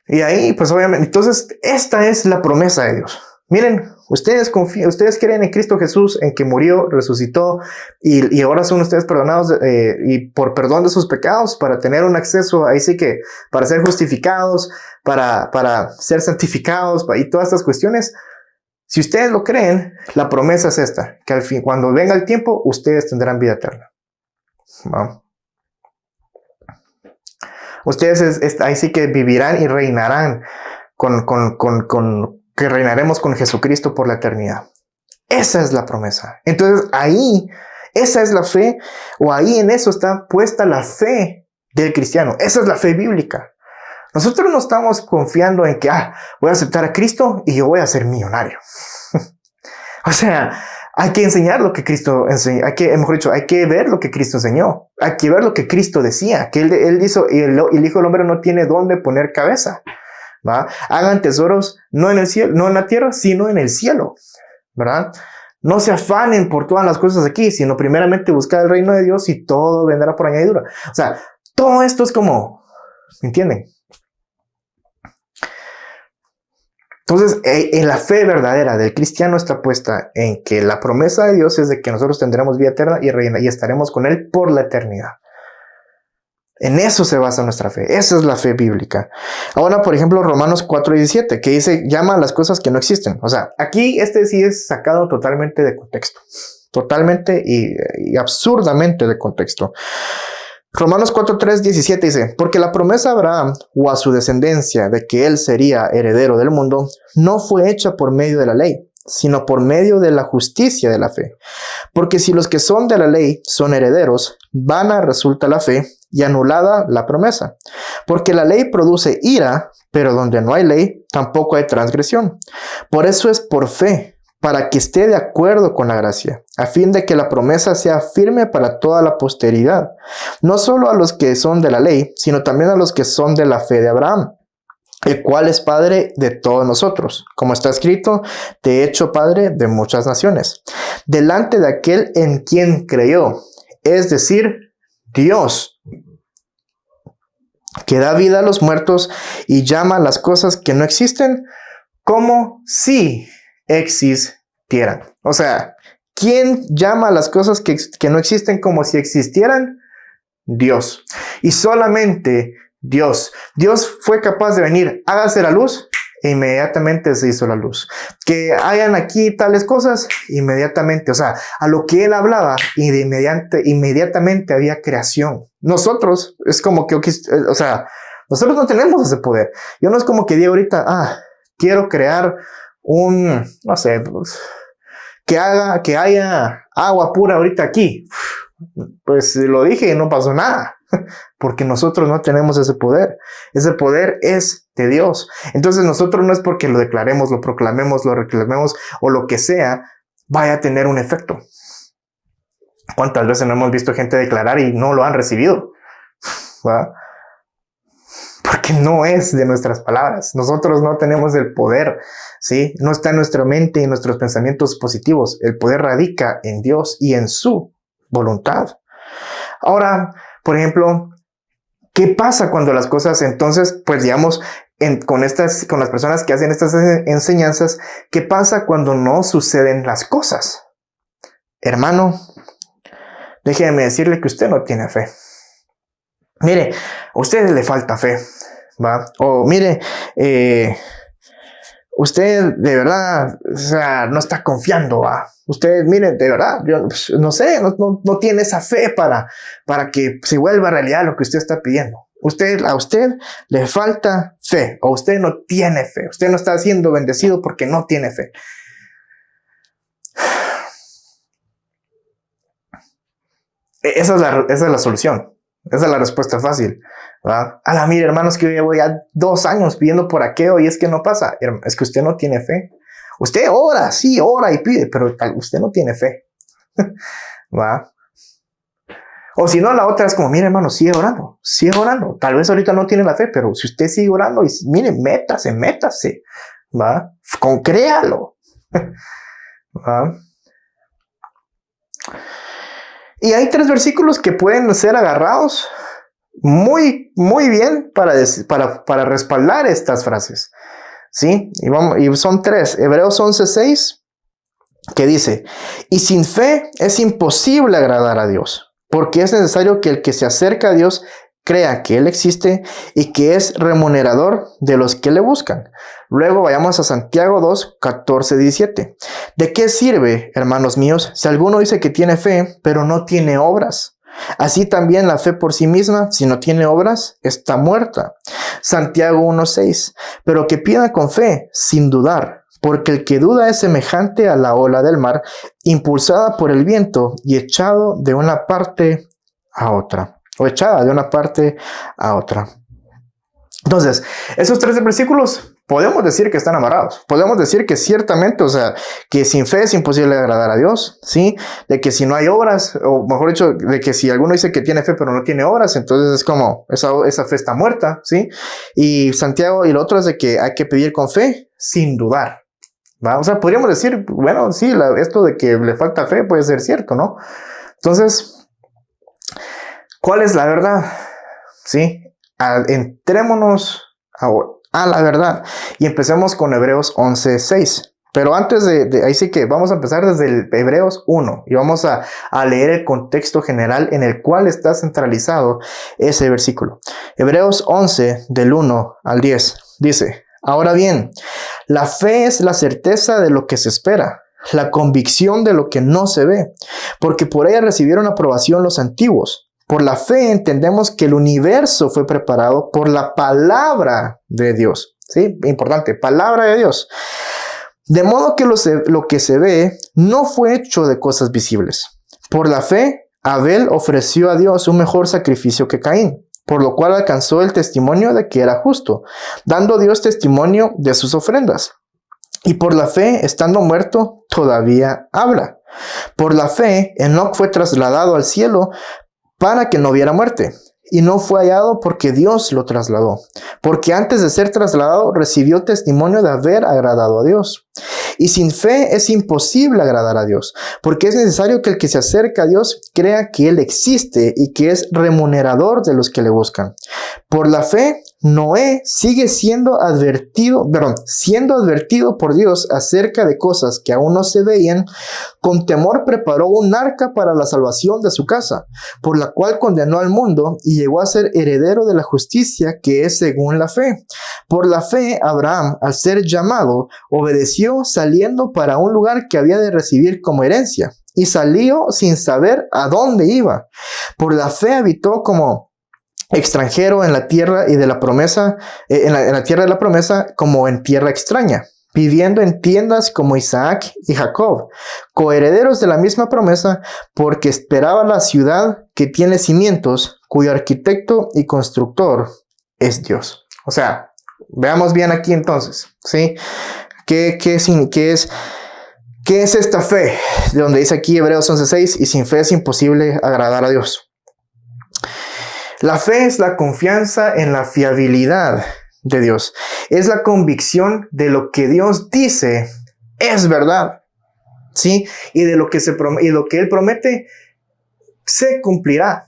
Speaker 1: Y ahí, pues obviamente, entonces, esta es la promesa de Dios. Miren, ustedes creen en Cristo Jesús, en que murió, resucitó, y ahora son ustedes perdonados y por perdón de sus pecados, para tener un acceso, ahí sí que, para ser justificados, para ser santificados, y todas estas cuestiones. Si ustedes lo creen, la promesa es esta, que al fin, cuando venga el tiempo, ustedes tendrán vida eterna. ¿No? Ustedes ahí sí que vivirán y reinarán que reinaremos con Jesucristo por la eternidad. Esa es la promesa. Entonces ahí, esa es la fe, o ahí en eso está puesta la fe del cristiano. Esa es la fe bíblica. Nosotros no estamos confiando en que, voy a aceptar a Cristo y yo voy a ser millonario. O sea, hay que enseñar lo que Cristo enseñó, hay que ver lo que Cristo enseñó, hay que ver lo que Cristo decía, que él hizo, y el Hijo del Hombre no tiene dónde poner cabeza, ¿va? Hagan tesoros no en el cielo, no en la tierra, sino en el cielo, ¿verdad? No se afanen por todas las cosas aquí, sino primeramente buscar el reino de Dios y todo vendrá por añadidura. O sea, todo esto es como, ¿me entienden? Entonces, en la fe verdadera del cristiano está puesta en que la promesa de Dios es de que nosotros tendremos vida eterna y estaremos con Él por la eternidad. En eso se basa nuestra fe. Esa es la fe bíblica. Ahora, por ejemplo, Romanos 4:17, que dice, llama a las cosas que no existen. O sea, aquí sí es sacado totalmente de contexto. Totalmente y absurdamente de contexto. Romanos 4:17 dice, porque la promesa a Abraham o a su descendencia de que él sería heredero del mundo no fue hecha por medio de la ley, sino por medio de la justicia de la fe. Porque si los que son de la ley son herederos, vana resulta la fe y anulada la promesa. Porque la ley produce ira, pero donde no hay ley, tampoco hay transgresión. Por eso es por fe, para que esté de acuerdo con la gracia, a fin de que la promesa sea firme para toda la posteridad, no solo a los que son de la ley, sino también a los que son de la fe de Abraham, el cual es padre de todos nosotros. Como está escrito, te he hecho padre de muchas naciones, delante de aquel en quien creyó, es decir, Dios, que da vida a los muertos y llama a las cosas que no existen como si existieran. O sea, ¿quién llama a las cosas que no existen como si existieran? Dios. Y solamente Dios. Dios fue capaz de venir, hágase la luz, e inmediatamente se hizo la luz. Que hayan aquí tales cosas, inmediatamente. O sea, a lo que él hablaba, y inmediatamente había creación. Nosotros, es como que, o sea, nosotros no tenemos ese poder. Yo no es como que diga ahorita, quiero crear no sé, que haya agua pura ahorita aquí. Pues lo dije y no pasó nada, porque nosotros no tenemos ese poder. Ese poder es de Dios. Entonces nosotros no es porque lo declaremos, lo proclamemos, lo reclamemos o lo que sea, vaya a tener un efecto. ¿Cuántas veces no hemos visto gente declarar y no lo han recibido? ¿Va? Porque no es de nuestras palabras. Nosotros no tenemos el poder, ¿sí? No está en nuestra mente y en nuestros pensamientos positivos. El poder radica en Dios y en su voluntad. Ahora, por ejemplo, ¿qué pasa cuando las cosas, entonces, pues digamos, con las personas que hacen estas enseñanzas, qué pasa cuando no suceden las cosas? Hermano, déjeme decirle que usted no tiene fe. Mire, a usted le falta fe, ¿va? O mire, usted de verdad, o sea, no está confiando, ¿va? Usted, mire, de verdad, yo no sé, no tiene esa fe para que se vuelva realidad lo que usted está pidiendo. A usted le falta fe, o usted no tiene fe. Usted no está siendo bendecido porque no tiene fe. Esa es la solución. Esa es la respuesta fácil, ¿verdad? Mire, hermanos, que yo llevo ya 2 años pidiendo por aquello y es que no pasa. Es que usted no tiene fe. Usted ora, sí, ora y pide, pero usted no tiene fe, ¿va? O si no, la otra es como, mire, hermano, sigue orando. Tal vez ahorita no tiene la fe, pero si usted sigue orando, y mire, métase, ¿va? Créalo, ¿va? Y hay 3 versículos que pueden ser agarrados muy, muy bien para respaldar estas frases, ¿sí? Y son 3. Hebreos 11:6, que dice, y sin fe es imposible agradar a Dios, porque es necesario que el que se acerca a Dios crea que Él existe y que es remunerador de los que le buscan. Luego vayamos a Santiago 2:14-17. ¿De qué sirve, hermanos míos, si alguno dice que tiene fe, pero no tiene obras? Así también la fe por sí misma, si no tiene obras, está muerta. Santiago 1:6. Pero que pida con fe, sin dudar, porque el que duda es semejante a la ola del mar, impulsada por el viento y echado de una parte a otra. O echada de una parte a otra. Entonces, esos 13 versículos podemos decir que están amarrados. Podemos decir que ciertamente, o sea, que sin fe es imposible agradar a Dios, ¿sí? De que si no hay obras, o mejor dicho, de que si alguno dice que tiene fe pero no tiene obras, entonces es como, esa fe está muerta, ¿sí? Y Santiago, y lo otro es de que hay que pedir con fe sin dudar, ¿va? O sea, podríamos decir, bueno, sí, esto de que le falta fe puede ser cierto, ¿no? Entonces, ¿cuál es la verdad? ¿Sí? Entrémonos a la verdad y empecemos con Hebreos 11:6. Pero antes de ahí sí que vamos a empezar desde el Hebreos 1 y vamos a leer el contexto general en el cual está centralizado ese versículo. Hebreos 11 del 1 al 10 dice, ahora bien, la fe es la certeza de lo que se espera, la convicción de lo que no se ve, porque por ella recibieron aprobación los antiguos. Por la fe entendemos que el universo fue preparado por la palabra de Dios. ¿Sí? Importante, palabra de Dios. De modo que lo que se ve no fue hecho de cosas visibles. Por la fe, Abel ofreció a Dios un mejor sacrificio que Caín, por lo cual alcanzó el testimonio de que era justo, dando Dios testimonio de sus ofrendas. Y por la fe, estando muerto, todavía habla. Por la fe, Enoc fue trasladado al cielo para que no viera muerte, y no fue hallado porque Dios lo trasladó, porque antes de ser trasladado recibió testimonio de haber agradado a Dios. Y sin fe es imposible agradar a Dios, porque es necesario que el que se acerca a Dios crea que Él existe y que es remunerador de los que le buscan. Por la fe, Noé siendo advertido por Dios acerca de cosas que aún no se veían, con temor preparó un arca para la salvación de su casa, por la cual condenó al mundo y llegó a ser heredero de la justicia que es según la fe. Por la fe, Abraham, al ser llamado, obedeció saliendo para un lugar que había de recibir como herencia, y salió sin saber a dónde iba. Por la fe habitó como extranjero en la tierra y de la promesa, en la tierra de la promesa, como en tierra extraña, viviendo en tiendas como Isaac y Jacob, coherederos de la misma promesa, porque esperaba la ciudad que tiene cimientos, cuyo arquitecto y constructor es Dios. O sea, veamos bien aquí entonces, ¿sí? ¿Qué es esta fe? De donde dice aquí Hebreos 11:6, y sin fe es imposible agradar a Dios. La fe es la confianza en la fiabilidad de Dios. Es la convicción de lo que Dios dice es verdad, ¿sí? Y de lo que Él promete se cumplirá.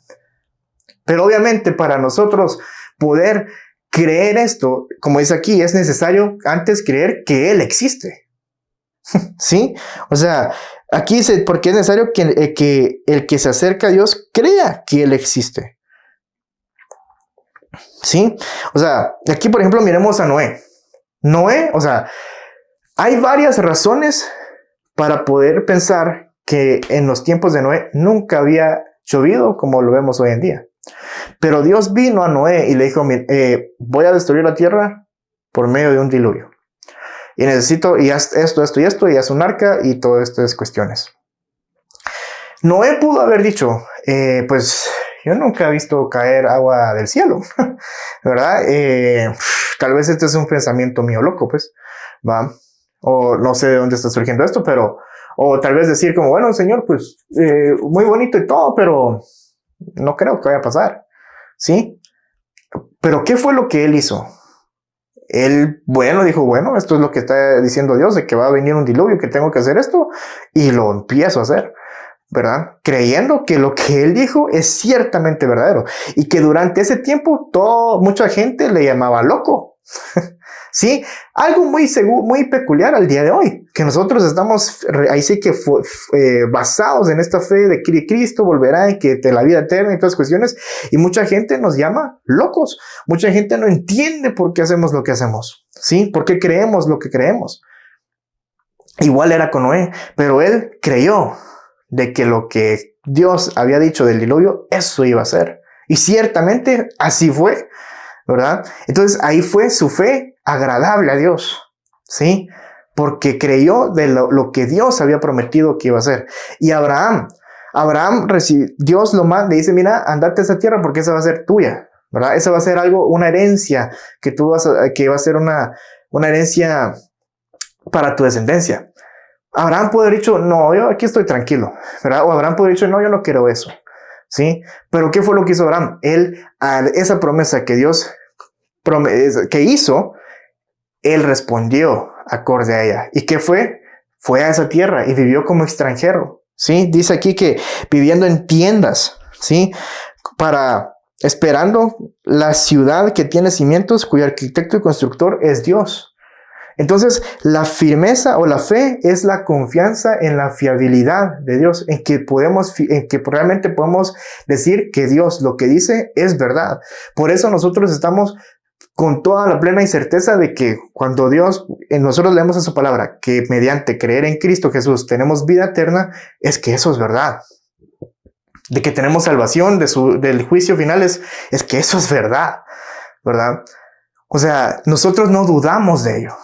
Speaker 1: Pero obviamente para nosotros poder creer esto, como dice aquí, es necesario antes creer que Él existe. ¿Sí? O sea, aquí dice, porque es necesario que el que se acerca a Dios crea que Él existe. ¿Sí? O sea, aquí por ejemplo miremos a Noé. Noé, o sea, hay varias razones para poder pensar que en los tiempos de Noé nunca había llovido como lo vemos hoy en día. Pero Dios vino a Noé y le dijo, voy a destruir la tierra por medio de un diluvio. Y necesito, y haz esto, y haz un arca y todas estas cuestiones. Noé pudo haber dicho, pues yo nunca he visto caer agua del cielo, ¿verdad? Tal vez este es un pensamiento mío loco, pues, ¿va? O no sé de dónde está surgiendo esto, pero, o tal vez decir como, bueno, Señor, pues, muy bonito y todo, pero no creo que vaya a pasar, ¿sí? Pero ¿qué fue lo que él hizo? Él, dijo, bueno, esto es lo que está diciendo Dios, de que va a venir un diluvio, que tengo que hacer esto, y lo empiezo a hacer, ¿verdad? Creyendo que lo que él dijo es ciertamente verdadero, y que durante ese tiempo mucha gente le llamaba loco. Sí, algo muy peculiar al día de hoy, que nosotros estamos ahí sí que basados en esta fe de que Cristo volverá y que de la vida eterna y todas las cuestiones, y mucha gente nos llama locos, mucha gente no entiende por qué hacemos lo que hacemos, ¿sí? ¿Por qué creemos lo que creemos? Igual era con Noé, pero él creyó de que lo que Dios había dicho del diluvio, eso iba a ser, y ciertamente así fue, ¿verdad? Entonces ahí fue su fe agradable a Dios, ¿sí? Porque creyó de lo que Dios había prometido que iba a hacer. Y Abraham Dios lo manda y dice, mira, andate a esa tierra porque esa va a ser tuya, ¿verdad? Esa va a ser una herencia que va a ser una herencia para tu descendencia. Abraham puede haber dicho, no, yo aquí estoy tranquilo, ¿verdad? O Abraham puede haber dicho, no, yo no quiero eso, ¿sí? Pero ¿qué fue lo que hizo Abraham? Él, a esa promesa que Dios que hizo, él respondió acorde a ella. ¿Y qué fue? Fue a esa tierra y vivió como extranjero, ¿sí? Dice aquí que viviendo en tiendas, ¿sí? Esperando la ciudad que tiene cimientos, cuyo arquitecto y constructor es Dios. Entonces, la firmeza o la fe es la confianza en la fiabilidad de Dios, en que realmente podemos decir que Dios lo que dice es verdad. Por eso nosotros estamos con toda la plena certeza de que cuando nosotros leemos en su palabra que mediante creer en Cristo Jesús tenemos vida eterna, es que eso es verdad. De que tenemos salvación del juicio final es que eso es verdad, ¿verdad? O sea, nosotros no dudamos de ello.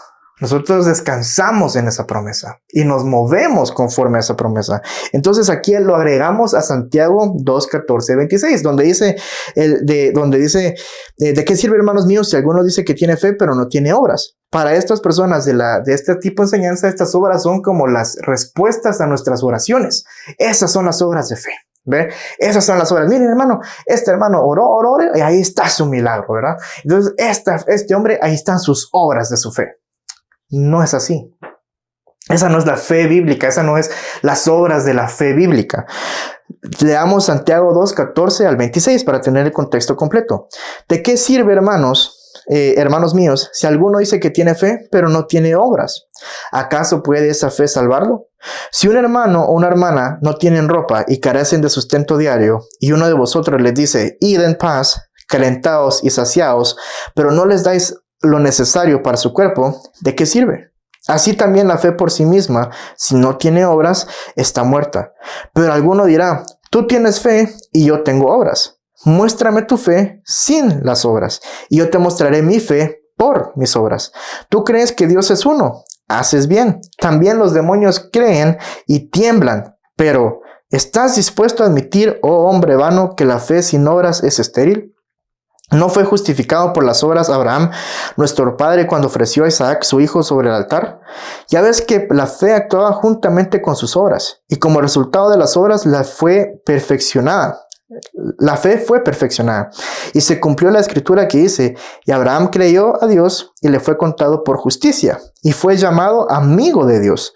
Speaker 1: Nosotros descansamos en esa promesa y nos movemos conforme a esa promesa. Entonces aquí lo agregamos a Santiago 2, 14, 26, donde dice, ¿de qué sirve, hermanos míos, si alguno dice que tiene fe pero no tiene obras? Para estas personas de este tipo de enseñanza, estas obras son como las respuestas a nuestras oraciones. Esas son las obras de fe. ¿Ve? Esas son las obras. Miren, hermano, este hermano oró, y ahí está su milagro, ¿verdad? Entonces, este hombre, ahí están sus obras de su fe. No es así. Esa no es la fe bíblica, esa no es las obras de la fe bíblica. Leamos Santiago 2, 14 al 26 para tener el contexto completo. ¿De qué sirve, hermanos míos, si alguno dice que tiene fe, pero no tiene obras? ¿Acaso puede esa fe salvarlo? Si un hermano o una hermana no tienen ropa y carecen de sustento diario, y uno de vosotros les dice, id en paz, calentaos y saciaos, pero no les dais lo necesario para su cuerpo, ¿de qué sirve? Así también la fe por sí misma, si no tiene obras, está muerta. Pero alguno dirá, tú tienes fe y yo tengo obras. Muéstrame tu fe sin las obras, y yo te mostraré mi fe por mis obras. ¿Tú crees que Dios es uno? Haces bien. También los demonios creen y tiemblan. Pero, ¿estás dispuesto a admitir, oh hombre vano, que la fe sin obras es estéril? ¿No fue justificado por las obras Abraham, nuestro padre, cuando ofreció a Isaac, su hijo, sobre el altar? Ya ves que la fe actuaba juntamente con sus obras, y como resultado de las obras, la fe fue perfeccionada, y se cumplió la escritura que dice, y Abraham creyó a Dios, y le fue contado por justicia, y fue llamado amigo de Dios.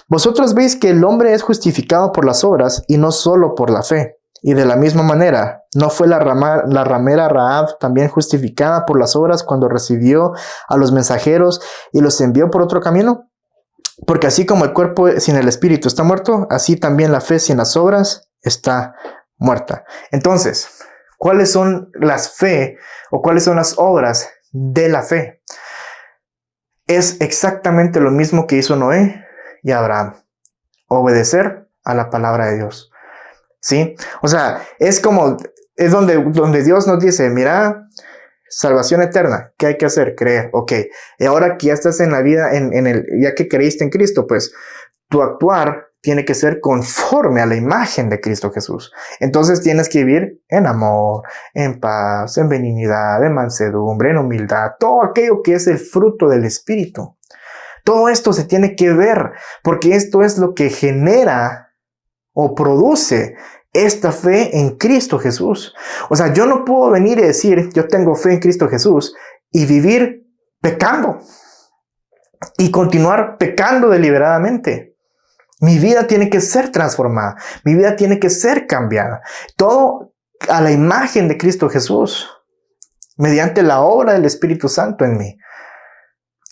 Speaker 1: Vosotros veis que el hombre es justificado por las obras, y no solo por la fe. Y de la misma manera, ¿No fue la ramera Rahab también justificada por las obras cuando recibió a los mensajeros y los envió por otro camino? Porque así como el cuerpo sin el espíritu está muerto, así también la fe sin las obras está muerta. Entonces, ¿cuáles son las fe o cuáles son las obras de la fe? Es exactamente lo mismo que hizo Noé y Abraham. Obedecer a la palabra de Dios. ¿Sí? O sea, es donde Dios nos dice, mira, salvación eterna, ¿qué hay que hacer? Creer, ok. Y ahora que ya estás en la vida, ya que creíste en Cristo, pues tu actuar tiene que ser conforme a la imagen de Cristo Jesús. Entonces tienes que vivir en amor, en paz, en benignidad, en mansedumbre, en humildad, todo aquello que es el fruto del Espíritu. Todo esto se tiene que ver, porque esto es lo que genera o produce esta fe en Cristo Jesús. O sea, yo no puedo venir y decir, yo tengo fe en Cristo Jesús y vivir pecando y continuar pecando deliberadamente. Mi vida tiene que ser transformada, mi vida tiene que ser cambiada. Todo a la imagen de Cristo Jesús, mediante la obra del Espíritu Santo en mí.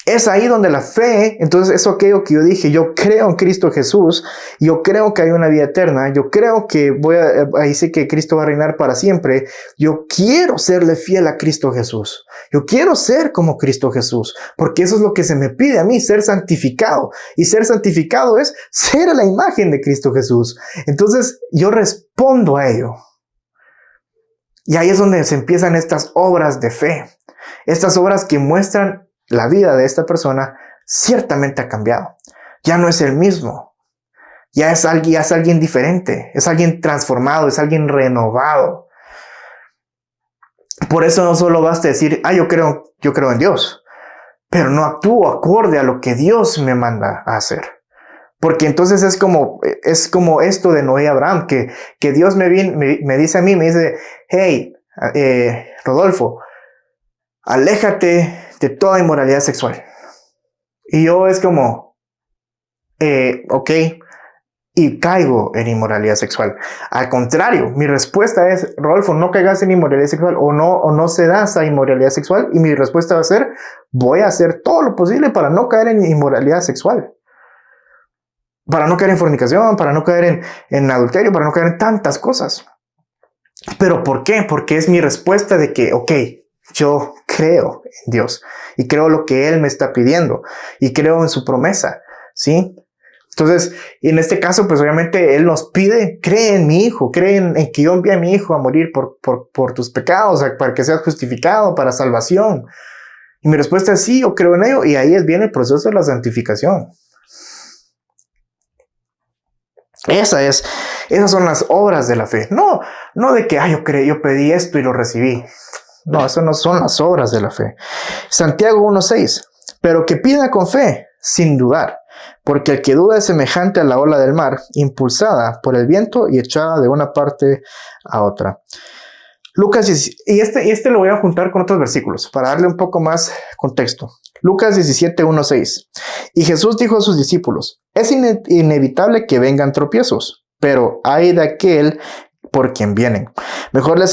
Speaker 1: Es ahí donde la fe, entonces eso aquello que yo dije, yo creo en Cristo Jesús, yo creo que hay una vida eterna, yo creo que ahí sé que Cristo va a reinar para siempre, yo quiero serle fiel a Cristo Jesús, yo quiero ser como Cristo Jesús, porque eso es lo que se me pide a mí, ser santificado, y ser santificado es ser a la imagen de Cristo Jesús. Entonces yo respondo a ello, y ahí es donde se empiezan estas obras de fe, estas obras que muestran la vida de esta persona ciertamente ha cambiado. Ya no es el mismo. Ya es alguien diferente. Es alguien transformado. Es alguien renovado. Por eso no solo basta decir, yo creo en Dios. Pero no actúo acorde a lo que Dios me manda a hacer. Porque entonces es como esto de Noé y Abraham. Que Dios me dice a mí, me dice, hey, Rodolfo, aléjate de toda inmoralidad sexual. Y yo es como, ok, y caigo en inmoralidad sexual. Al contrario, mi respuesta es, Rodolfo, no caigas en inmoralidad sexual o no cedas a inmoralidad sexual. Y mi respuesta va a ser, voy a hacer todo lo posible para no caer en inmoralidad sexual. Para no caer en fornicación, para no caer en adulterio, para no caer en tantas cosas. ¿Pero por qué? Porque es mi respuesta de que, ok, yo creo en Dios y creo lo que Él me está pidiendo y creo en su promesa, ¿sí? Entonces, en este caso, pues obviamente Él nos pide, cree en mi hijo, cree en que yo envié a mi hijo a morir por tus pecados, para que seas justificado, para salvación. Y mi respuesta es sí, yo creo en ello, y ahí viene el proceso de la santificación. Esas son las obras de la fe. No de que, yo pedí esto y lo recibí. No, eso no son las obras de la fe. Santiago 1:6. Pero que pida con fe, sin dudar, porque el que duda es semejante a la ola del mar, impulsada por el viento y echada de una parte a otra. Lucas, y este lo voy a juntar con otros versículos para darle un poco más contexto. Lucas 17:1-6. Y Jesús dijo a sus discípulos, es inevitable que vengan tropiezos, pero ay de aquel por quien vienen. Mejor le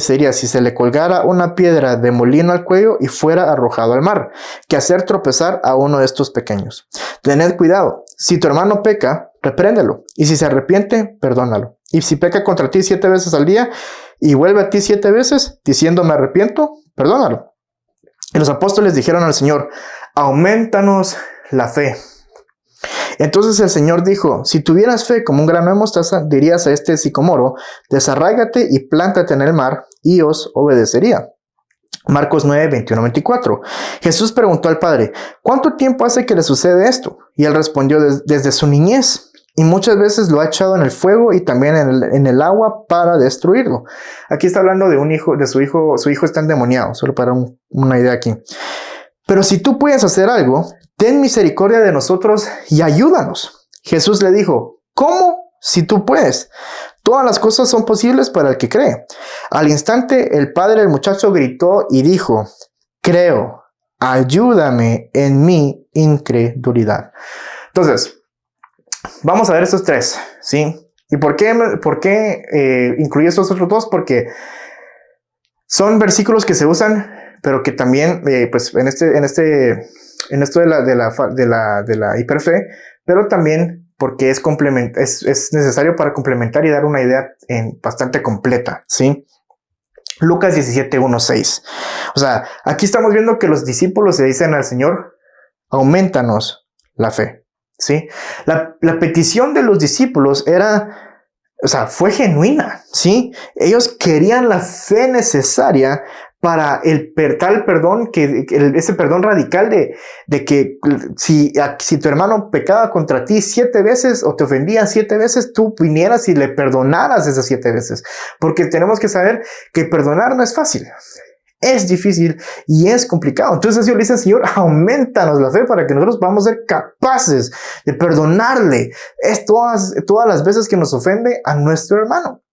Speaker 1: sería si se le colgara una piedra de molino al cuello y fuera arrojado al mar, que hacer tropezar a uno de estos pequeños. Tened cuidado, si tu hermano peca, repréndelo, y si se arrepiente, perdónalo. Y si peca contra ti 7 veces al día, y vuelve a ti 7 veces, diciendo me arrepiento, perdónalo. Y los apóstoles dijeron al Señor, aumentanos la fe. Entonces el Señor dijo, si tuvieras fe como un grano de mostaza, dirías a este sicomoro, desarráigate y plántate en el mar, y os obedecería. Marcos 9:21-24. Jesús preguntó al Padre, ¿cuánto tiempo hace que le sucede esto? Y él respondió, desde su niñez, y muchas veces lo ha echado en el fuego y también en el agua para destruirlo. Aquí está hablando de su hijo está endemoniado, solo para una idea aquí. Pero si tú puedes hacer algo, ten misericordia de nosotros y ayúdanos. Jesús le dijo, ¿cómo? Si tú puedes. Todas las cosas son posibles para el que cree. Al instante, el padre del muchacho gritó y dijo, creo, ayúdame en mi incredulidad. Entonces, vamos a ver estos tres, ¿sí? ¿Y por qué incluye estos otros dos? Porque son versículos que se usan, pero que también, pues en esto de la hiperfe, pero también porque es necesario para complementar y dar una idea bastante completa, ¿sí? Lucas 17:1-6. O sea, aquí estamos viendo que los discípulos le dicen al Señor, aumentanos la fe, ¿sí? La petición de los discípulos era, o sea, fue genuina, ¿sí? Ellos querían la fe necesaria para tal perdón, ese perdón radical de que si tu hermano pecaba contra ti 7 veces o te ofendía 7 veces, tú vinieras y le perdonaras esas 7 veces. Porque tenemos que saber que perdonar no es fácil. Es difícil y es complicado. Entonces Dios le dice, Señor, aumentanos la fe para que nosotros podamos ser capaces de perdonarle todas las veces que nos ofende a nuestro hermano.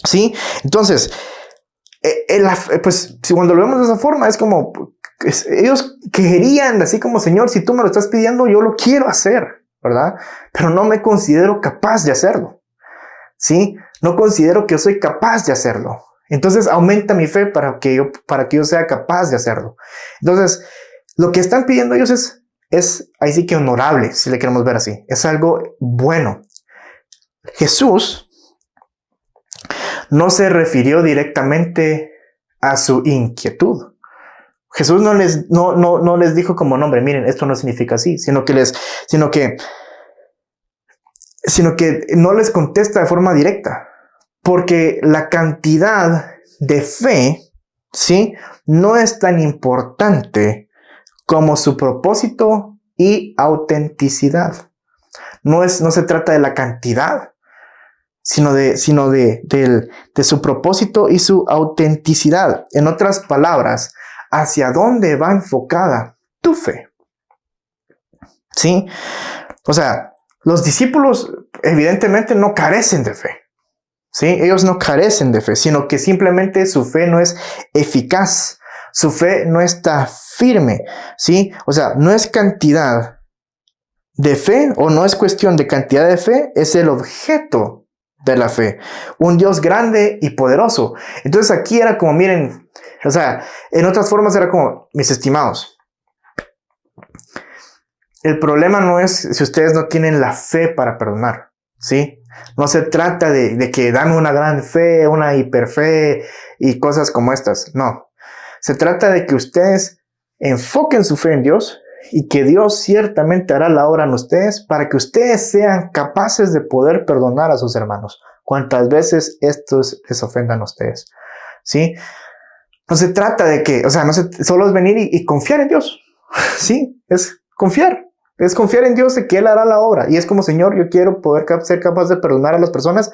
Speaker 1: ¿Sí? Entonces, pues si cuando lo vemos de esa forma es como ellos querían, así como, Señor, si tú me lo estás pidiendo, yo lo quiero hacer, ¿verdad? Pero no me considero capaz de hacerlo. ¿Sí? No considero que yo soy capaz de hacerlo. Entonces aumenta mi fe para que yo sea capaz de hacerlo. Entonces, lo que están pidiendo ellos es ahí sí que honorable, si le queremos ver así. Es algo bueno. Jesús no se refirió directamente a su inquietud. Jesús no les dijo como nombre, miren, esto no significa así, sino que no les contesta de forma directa. Porque la cantidad de fe, ¿sí?, no es tan importante como su propósito y autenticidad. No se trata de la cantidad, sino de su propósito y su autenticidad. En otras palabras, ¿hacia dónde va enfocada tu fe? ¿Sí? O sea, los discípulos evidentemente no carecen de fe. ¿Sí? Ellos no carecen de fe, sino que simplemente su fe no es eficaz, su fe no está firme, ¿sí? O sea, no es cantidad de fe o no es cuestión de cantidad de fe, es el objeto de la fe, un Dios grande y poderoso. Entonces aquí era como, miren, o sea, en otras formas era como, mis estimados, el problema no es si ustedes no tienen la fe para perdonar, ¿sí? No se trata de que dan una gran fe, una hiperfe y cosas como estas. No. Se trata de que ustedes enfoquen su fe en Dios y que Dios ciertamente hará la obra en ustedes para que ustedes sean capaces de poder perdonar a sus hermanos cuantas veces estos les ofendan a ustedes. ¿Sí? No se trata de que, o sea, solo es venir y confiar en Dios. Sí, es confiar. Es confiar en Dios de que Él hará la obra. Y es como, Señor, yo quiero poder ser capaz de perdonar a las personas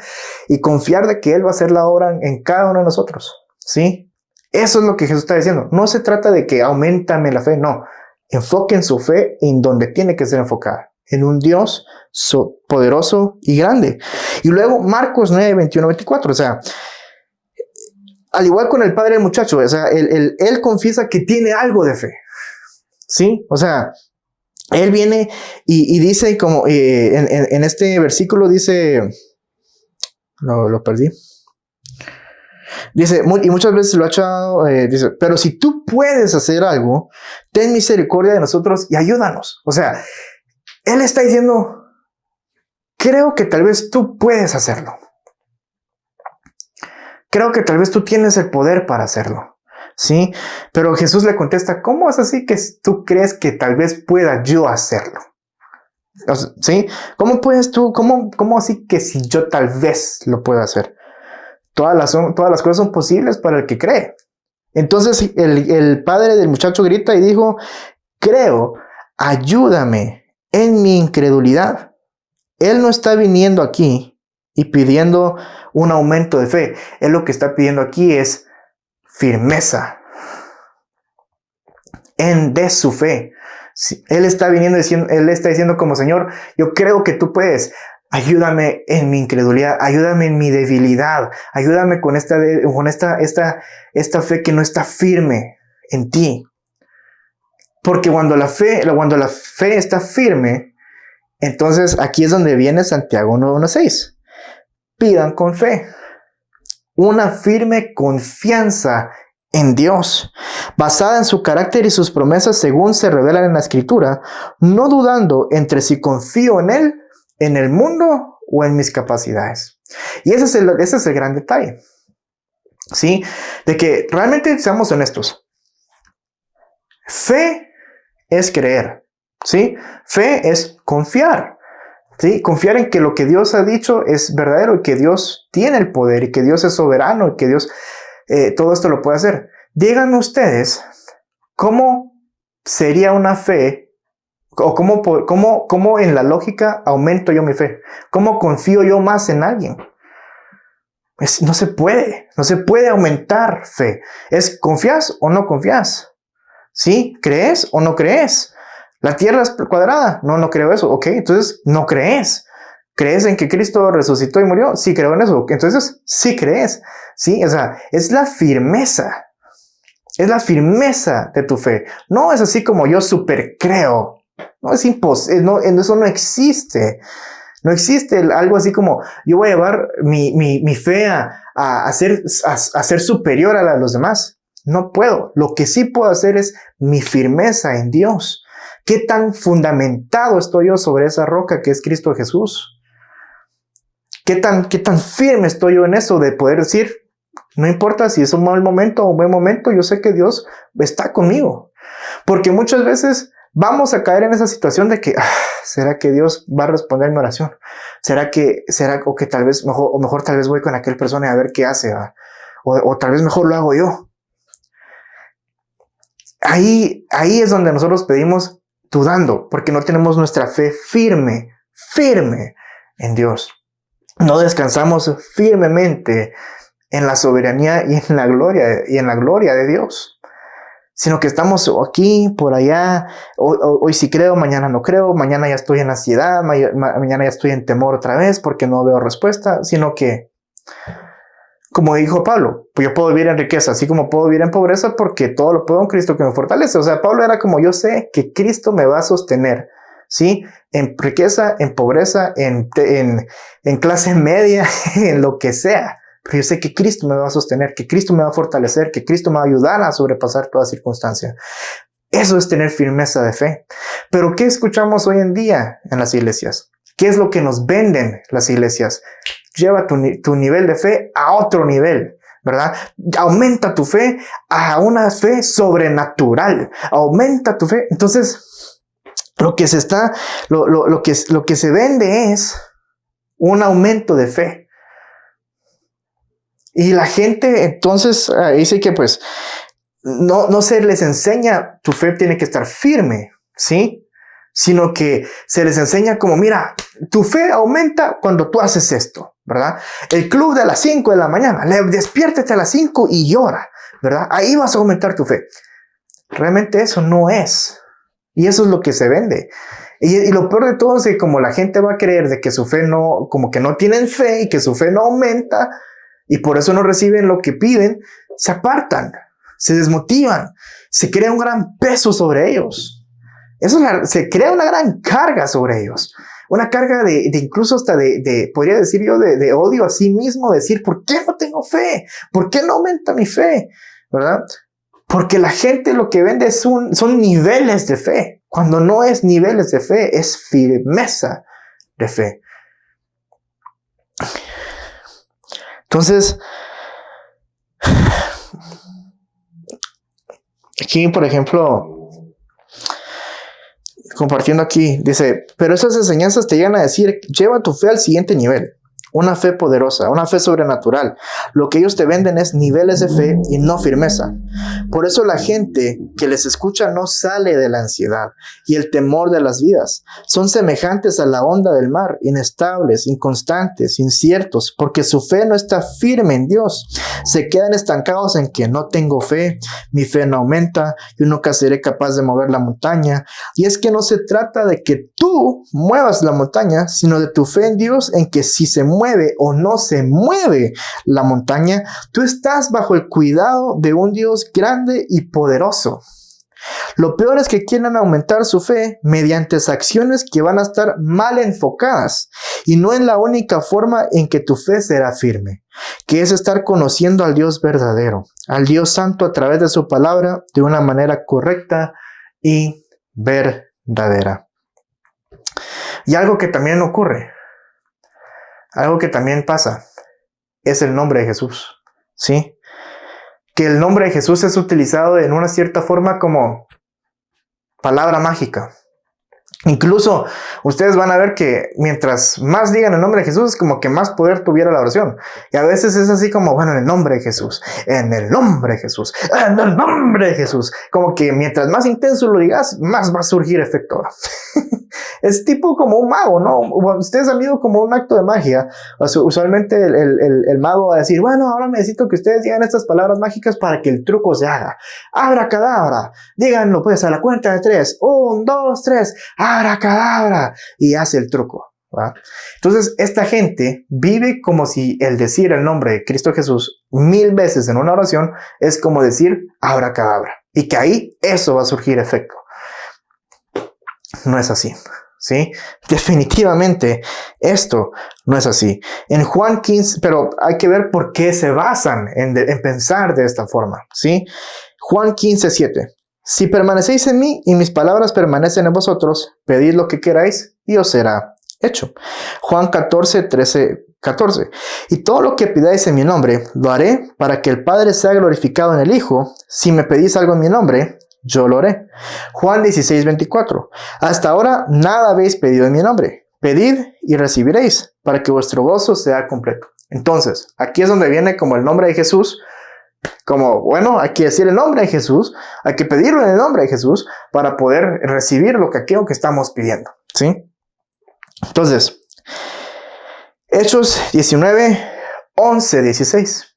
Speaker 1: y confiar de que Él va a hacer la obra en cada uno de nosotros. ¿Sí? Eso es lo que Jesús está diciendo. No se trata de que aumentame la fe, no. Enfoquen su fe en donde tiene que ser enfocada. En un Dios poderoso y grande. Y luego Marcos 9, 21, 24. O sea, al igual con el padre del muchacho, o sea, él confiesa que tiene algo de fe. ¿Sí? O sea, él viene y dice como en este versículo dice, no lo perdí. Dice, y muchas veces lo ha echado, dice, pero si tú puedes hacer algo, ten misericordia de nosotros y ayúdanos. O sea, él está diciendo, creo que tal vez tú puedes hacerlo. Creo que tal vez tú tienes el poder para hacerlo. ¿Sí? Pero Jesús le contesta, ¿cómo es así que tú crees que tal vez pueda yo hacerlo? ¿Sí? ¿Cómo puedes tú, cómo así que si yo tal vez lo pueda hacer? Todas las cosas son posibles para el que cree. Entonces el padre del muchacho grita y dijo, creo, ayúdame en mi incredulidad. Él no está viniendo aquí y pidiendo un aumento de fe. Él lo que está pidiendo aquí es firmeza de su fe. Él está diciendo como, Señor, yo creo que tú puedes. Ayúdame en mi incredulidad, ayúdame en mi debilidad, ayúdame con esta fe que no está firme en ti. Porque cuando la fe está firme, entonces aquí es donde viene Santiago 1:6. pidan con fe. Una firme confianza en Dios, basada en su carácter y sus promesas según se revelan en la Escritura, no dudando entre si confío en Él, en el mundo o en mis capacidades. Y ese es el gran detalle, ¿sí? De que realmente seamos honestos. Fe es creer, ¿sí? Fe es confiar, ¿sí? Confiar en que lo que Dios ha dicho es verdadero y que Dios tiene el poder y que Dios es soberano y que Dios todo esto lo puede hacer. Díganme ustedes cómo sería una fe o cómo en la lógica aumento yo mi fe. ¿Cómo confío yo más en alguien? No se puede aumentar fe. Es ¿confías o no confías? ¿Sí? ¿Crees o no crees? ¿La tierra es cuadrada? No creo eso. Ok, entonces no crees. ¿Crees en que Cristo resucitó y murió? Sí, creo en eso. Entonces sí crees. Sí, o sea, es la firmeza. Es la firmeza de tu fe. No es así como yo super creo. No es imposible. No, eso no existe. No existe algo así como yo voy a llevar mi fe a ser superior a la de los demás. No puedo. Lo que sí puedo hacer es mi firmeza en Dios. ¿Qué tan fundamentado estoy yo sobre esa roca que es Cristo Jesús? ¿Qué tan firme estoy yo en eso de poder decir, no importa si es un mal momento o un buen momento, yo sé que Dios está conmigo? Porque muchas veces vamos a caer en esa situación de que, ¿será que Dios va a responder mi oración? ¿Será que tal vez, mejor tal vez voy con aquel persona a ver qué hace? O tal vez mejor lo hago yo. Ahí es donde nosotros pedimos dudando, porque no tenemos nuestra fe firme en Dios. No descansamos firmemente en la soberanía y en la gloria de Dios, sino que estamos aquí, por allá, hoy sí creo, mañana no creo, mañana ya estoy en ansiedad, mañana ya estoy en temor otra vez porque no veo respuesta, sino que, como dijo Pablo, pues yo puedo vivir en riqueza, así como puedo vivir en pobreza porque todo lo puedo en Cristo que me fortalece. O sea, Pablo era como yo sé que Cristo me va a sostener, ¿sí? En riqueza, en pobreza, en clase media, en lo que sea. Pero yo sé que Cristo me va a sostener, que Cristo me va a fortalecer, que Cristo me va a ayudar a sobrepasar toda circunstancia. Eso es tener firmeza de fe. Pero ¿qué escuchamos hoy en día en las iglesias? ¿Qué es lo que nos venden las iglesias? Lleva tu nivel de fe a otro nivel, ¿verdad? Aumenta tu fe a una fe sobrenatural. Aumenta tu fe. Entonces, lo que se vende es un aumento de fe. Y la gente entonces dice que pues no se les enseña, tu fe tiene que estar firme, ¿sí? Sino que se les enseña como, mira, tu fe aumenta cuando tú haces esto, ¿verdad? El club de las 5 de la mañana, despiértate a las 5 y llora, ¿verdad? Ahí vas a aumentar tu fe. Realmente eso no es. Y eso es lo que se vende. Y lo peor de todo es que como la gente va a creer de que su fe no, como que no tienen fe y que su fe no aumenta y por eso no reciben lo que piden, se apartan, se desmotivan, se crea un gran peso sobre ellos. Se crea una gran carga sobre ellos. Una carga de incluso hasta podría decir yo, de odio a sí mismo, decir, ¿por qué no tengo fe? ¿Por qué no aumenta mi fe? ¿Verdad? Porque la gente lo que vende son niveles de fe. Cuando no es niveles de fe, es firmeza de fe. Entonces, aquí, por ejemplo, compartiendo aquí, dice, pero esas enseñanzas te llegan a decir, lleva tu fe al siguiente nivel. Una fe poderosa, una fe sobrenatural. Lo que ellos te venden es niveles de fe y no firmeza. Por eso la gente que les escucha no sale de la ansiedad y el temor de las vidas. Son semejantes a la onda del mar, inestables, inconstantes, inciertos, porque su fe no está firme en Dios. Se quedan estancados en que no tengo fe, mi fe no aumenta, yo nunca seré capaz de mover la montaña. Y es que no se trata de que tú muevas la montaña, sino de tu fe en Dios, en que si se mueve o no se mueve la montaña, tú estás bajo el cuidado de un Dios grande y poderoso. Lo peor es que quieren aumentar su fe mediante acciones que van a estar mal enfocadas y no en la única forma en que tu fe será firme, que es estar conociendo al Dios verdadero, al Dios santo a través de su palabra de una manera correcta y verdadera. Y algo que también ocurre, algo que también pasa, es el nombre de Jesús, ¿sí? Que el nombre de Jesús es utilizado en una cierta forma como palabra mágica. Incluso ustedes van a ver que mientras más digan el nombre de Jesús, es como que más poder tuviera la oración. Y a veces es así como, bueno, en el nombre de Jesús, en el nombre de Jesús, en el nombre de Jesús. Como que mientras más intenso lo digas, más va a surgir efecto. Es tipo como un mago, ¿no? Ustedes han visto como un acto de magia. O sea, usualmente el mago va a decir, bueno, ahora necesito que ustedes digan estas palabras mágicas para que el truco se haga. Abracadabra. Díganlo pues a la cuenta de 3. 1, 2, 3. Abracadabra. Y hace el truco, ¿va? Entonces, esta gente vive como si el decir el nombre de Cristo Jesús 1000 veces en una oración es como decir abracadabra. Y que ahí eso va a surgir efecto. No es así, ¿sí? Definitivamente esto no es así. En Juan 15, pero hay que ver por qué se basan en pensar de esta forma, ¿sí? Juan 15:7. Si permanecéis en mí y mis palabras permanecen en vosotros, pedid lo que queráis y os será hecho. Juan 14:14. Y todo lo que pidáis en mi nombre, lo haré para que el Padre sea glorificado en el Hijo. Si me pedís algo en mi nombre, yo lo haré. Juan 16:24. Hasta ahora nada habéis pedido en mi nombre. Pedid y recibiréis, para que vuestro gozo sea completo. Entonces, aquí es donde viene como el nombre de Jesús. Como, bueno, hay que decir el nombre de Jesús, hay que pedirlo en el nombre de Jesús para poder recibir aquello que estamos pidiendo, ¿sí? Entonces, Hechos 19, 11, 16.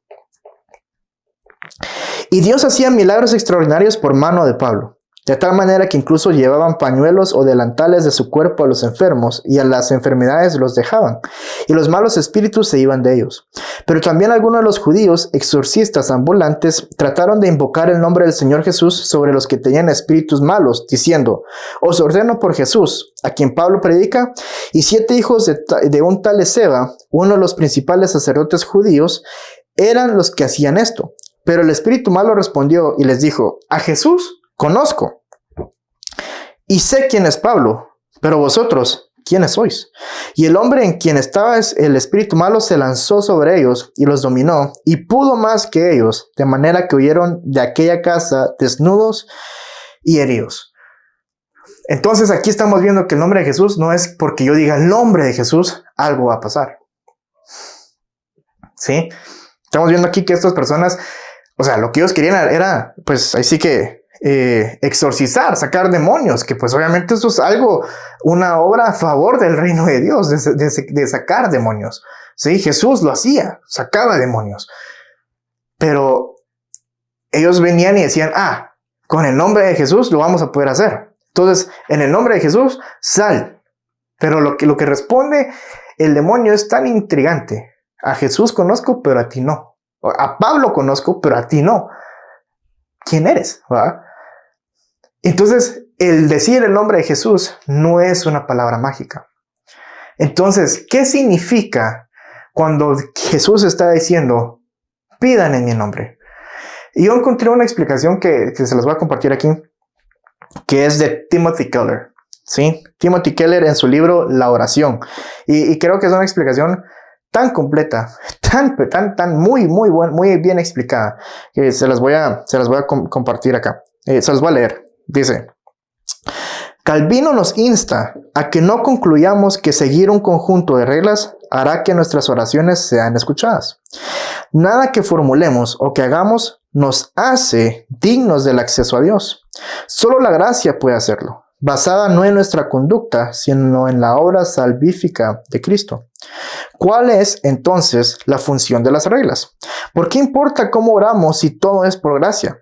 Speaker 1: Y Dios hacía milagros extraordinarios por mano de Pablo, de tal manera que incluso llevaban pañuelos o delantales de su cuerpo a los enfermos, y a las enfermedades los dejaban, y los malos espíritus se iban de ellos. Pero también algunos de los judíos, exorcistas ambulantes, trataron de invocar el nombre del Señor Jesús sobre los que tenían espíritus malos, diciendo, os ordeno por Jesús, a quien Pablo predica. Y 7 hijos de un tal Esceva, uno de los principales sacerdotes judíos, eran los que hacían esto. Pero el espíritu malo respondió y les dijo, a Jesús conozco, y sé quién es Pablo, pero vosotros, ¿quiénes sois? Y el hombre en quien estaba el espíritu malo se lanzó sobre ellos y los dominó, y pudo más que ellos, de manera que huyeron de aquella casa desnudos y heridos. Entonces aquí estamos viendo que el nombre de Jesús no es porque yo diga el nombre de Jesús, algo va a pasar. ¿Sí? Estamos viendo aquí que estas personas, o sea, lo que ellos querían era, pues, ahí sí que exorcizar, sacar demonios, que pues obviamente eso es algo, una obra a favor del reino de Dios, de sacar demonios. Sí, Jesús lo hacía, sacaba demonios. Pero ellos venían y decían, con el nombre de Jesús lo vamos a poder hacer. Entonces, en el nombre de Jesús, sal. Pero lo que responde el demonio es tan intrigante. A Jesús conozco, pero a ti no. A Pablo conozco, pero a ti no. ¿Quién eres? ¿Va? Entonces, el decir el nombre de Jesús no es una palabra mágica. Entonces, ¿qué significa cuando Jesús está diciendo, pidan en mi nombre? Y yo encontré una explicación que se las voy a compartir aquí, que es de Timothy Keller. ¿Sí? Timothy Keller en su libro La oración. Y creo que es una explicación tan completa, tan muy bien explicada, que se las voy a compartir acá. Se las voy a leer. Dice, Calvino nos insta a que no concluyamos que seguir un conjunto de reglas hará que nuestras oraciones sean escuchadas. Nada que formulemos o que hagamos nos hace dignos del acceso a Dios. Solo la gracia puede hacerlo, basada no en nuestra conducta, sino en la obra salvífica de Cristo. ¿Cuál es entonces la función de las reglas? ¿Por qué importa cómo oramos si todo es por gracia?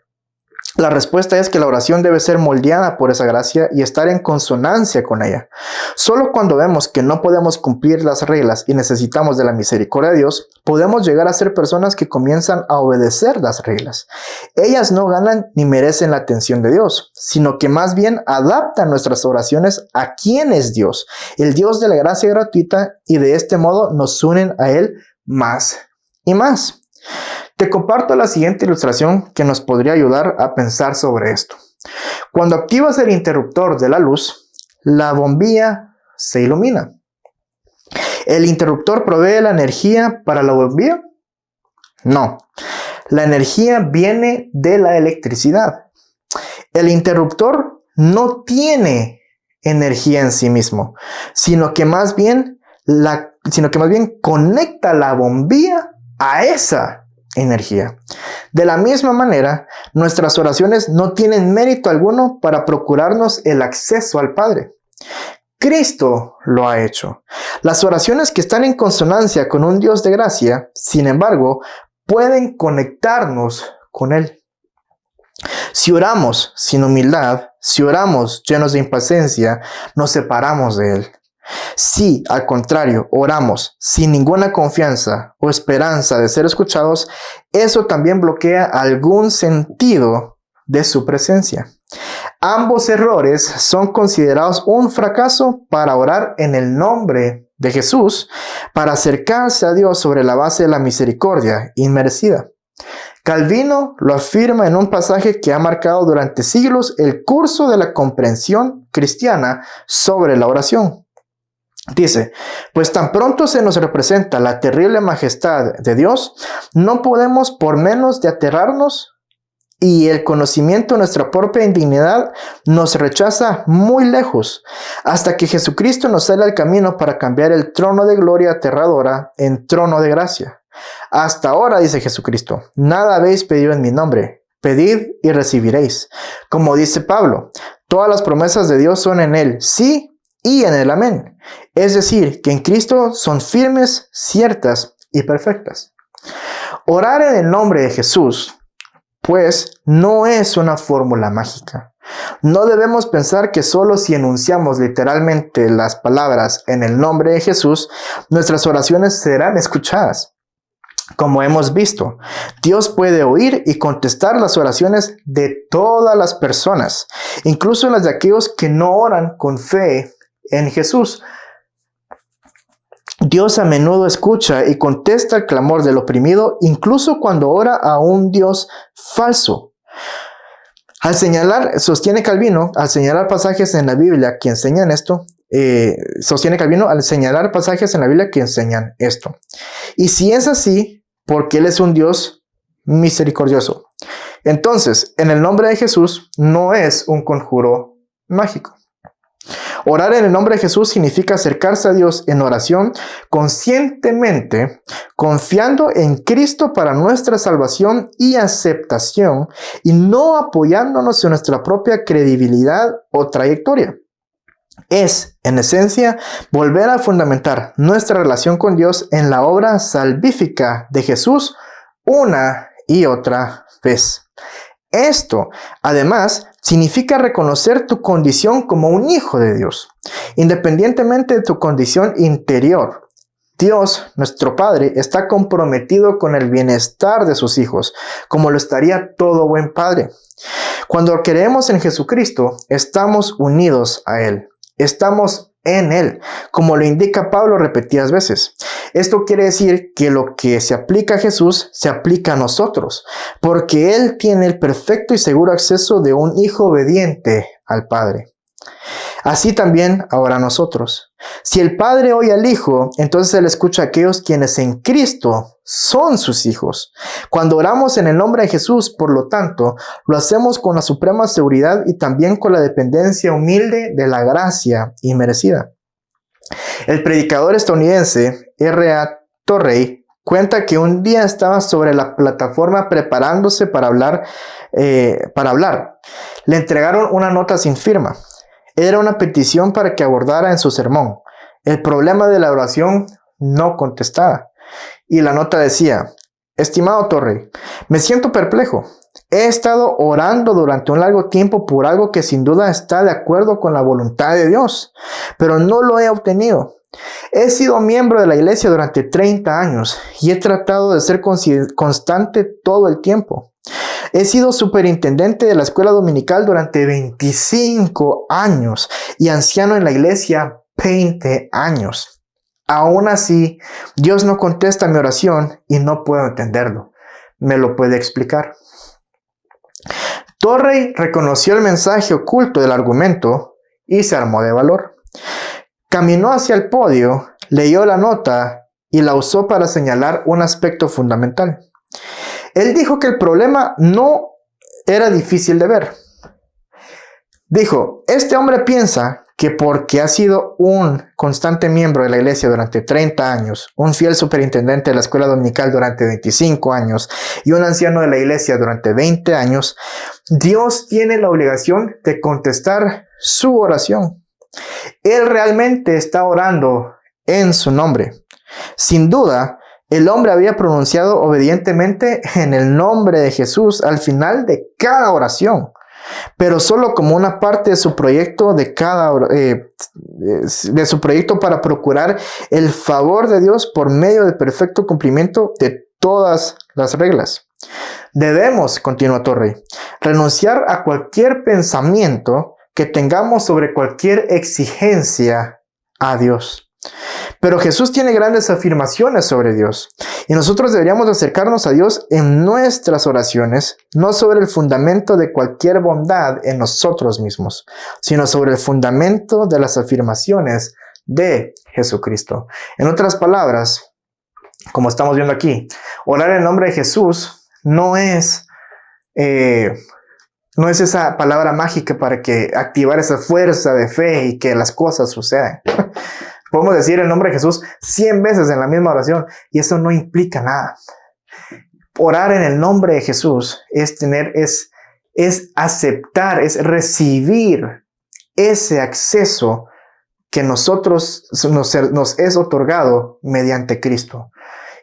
Speaker 1: La respuesta es que la oración debe ser moldeada por esa gracia y estar en consonancia con ella. Solo cuando vemos que no podemos cumplir las reglas y necesitamos de la misericordia de Dios, podemos llegar a ser personas que comienzan a obedecer las reglas. Ellas no ganan ni merecen la atención de Dios, sino que más bien adaptan nuestras oraciones a quién es Dios, el Dios de la gracia gratuita, y de este modo nos unen a Él más y más. Te comparto la siguiente ilustración que nos podría ayudar a pensar sobre esto. Cuando activas el interruptor de la luz, la bombilla se ilumina. ¿El interruptor provee la energía para la bombilla? No. La energía viene de la electricidad. El interruptor no tiene energía en sí mismo, sino que más bien conecta la bombilla a esa energía. De la misma manera, nuestras oraciones no tienen mérito alguno para procurarnos el acceso al Padre. Cristo lo ha hecho. Las oraciones que están en consonancia con un Dios de gracia, sin embargo, pueden conectarnos con Él. Si oramos sin humildad, si oramos llenos de impaciencia, nos separamos de Él. Si, al contrario, oramos sin ninguna confianza o esperanza de ser escuchados, eso también bloquea algún sentido de su presencia. Ambos errores son considerados un fracaso para orar en el nombre de Jesús, para acercarse a Dios sobre la base de la misericordia inmerecida. Calvino lo afirma en un pasaje que ha marcado durante siglos el curso de la comprensión cristiana sobre la oración. Dice, pues tan pronto se nos representa la terrible majestad de Dios, no podemos por menos de aterrarnos, y el conocimiento de nuestra propia indignidad nos rechaza muy lejos, hasta que Jesucristo nos sale al camino para cambiar el trono de gloria aterradora en trono de gracia. Hasta ahora, dice Jesucristo, nada habéis pedido en mi nombre. Pedid y recibiréis. Como dice Pablo, todas las promesas de Dios son en Él, sí, y en el amén. Es decir, que en Cristo son firmes, ciertas y perfectas. Orar en el nombre de Jesús, pues, no es una fórmula mágica. No debemos pensar que solo si enunciamos literalmente las palabras en el nombre de Jesús, nuestras oraciones serán escuchadas. Como hemos visto, Dios puede oír y contestar las oraciones de todas las personas, incluso las de aquellos que no oran con fe en Jesús. Dios a menudo escucha y contesta el clamor del oprimido, incluso cuando ora a un Dios falso. Sostiene Calvino, al señalar pasajes en la Biblia que enseñan esto, Y si es así, porque Él es un Dios misericordioso. Entonces, en el nombre de Jesús no es un conjuro mágico. Orar en el nombre de Jesús significa acercarse a Dios en oración conscientemente, confiando en Cristo para nuestra salvación y aceptación, y no apoyándonos en nuestra propia credibilidad o trayectoria. Es, en esencia, volver a fundamentar nuestra relación con Dios en la obra salvífica de Jesús una y otra vez. Esto, además, significa reconocer tu condición como un hijo de Dios, independientemente de tu condición interior. Dios, nuestro Padre, está comprometido con el bienestar de sus hijos, como lo estaría todo buen padre. Cuando creemos en Jesucristo, estamos unidos a Él. Estamos en Él, como lo indica Pablo repetidas veces. Esto quiere decir que lo que se aplica a Jesús se aplica a nosotros, porque Él tiene el perfecto y seguro acceso de un hijo obediente al Padre. Así también ahora nosotros. Si el Padre oye al Hijo, entonces Él escucha a aquellos quienes en Cristo son sus hijos. Cuando oramos en el nombre de Jesús, por lo tanto, lo hacemos con la suprema seguridad y también con la dependencia humilde de la gracia inmerecida. El predicador estadounidense R.A. Torrey cuenta que un día estaba sobre la plataforma preparándose para hablar. Le entregaron una nota sin firma. Era una petición para que abordara en su sermón el problema de la oración no contestada. Y la nota decía: estimado Torrey, me siento perplejo. He estado orando durante un largo tiempo por algo que sin duda está de acuerdo con la voluntad de Dios, pero no lo he obtenido. He sido miembro de la iglesia durante 30 años y he tratado de ser constante todo el tiempo. He sido superintendente de la escuela dominical durante 25 años y anciano en la iglesia 20 años. Aún así, Dios no contesta mi oración y no puedo entenderlo. ¿Me lo puede explicar? Torrey reconoció el mensaje oculto del argumento y se armó de valor. Caminó hacia el podio, leyó la nota y la usó para señalar un aspecto fundamental. Él dijo que el problema no era difícil de ver. Dijo, este hombre piensa que porque ha sido un constante miembro de la iglesia durante 30 años, un fiel superintendente de la escuela dominical durante 25 años y un anciano de la iglesia durante 20 años, Dios tiene la obligación de contestar su oración. Él realmente está orando en su nombre. Sin duda, el hombre había pronunciado obedientemente en el nombre de Jesús al final de cada oración, pero solo como una parte de su proyecto de su proyecto para procurar el favor de Dios por medio del perfecto cumplimiento de todas las reglas. Debemos, continuó Torrey, renunciar a cualquier pensamiento que tengamos sobre cualquier exigencia a Dios. Pero Jesús tiene grandes afirmaciones sobre Dios y nosotros deberíamos acercarnos a Dios en nuestras oraciones, no sobre el fundamento de cualquier bondad en nosotros mismos, sino sobre el fundamento de las afirmaciones de Jesucristo. En otras palabras, como estamos viendo aquí, orar en el nombre de Jesús no es esa palabra mágica para que activar esa fuerza de fe y que las cosas sucedan. Podemos decir el nombre de Jesús 100 veces en la misma oración y eso no implica nada. Orar en el nombre de Jesús es aceptar, es recibir ese acceso que nosotros nos es otorgado mediante Cristo.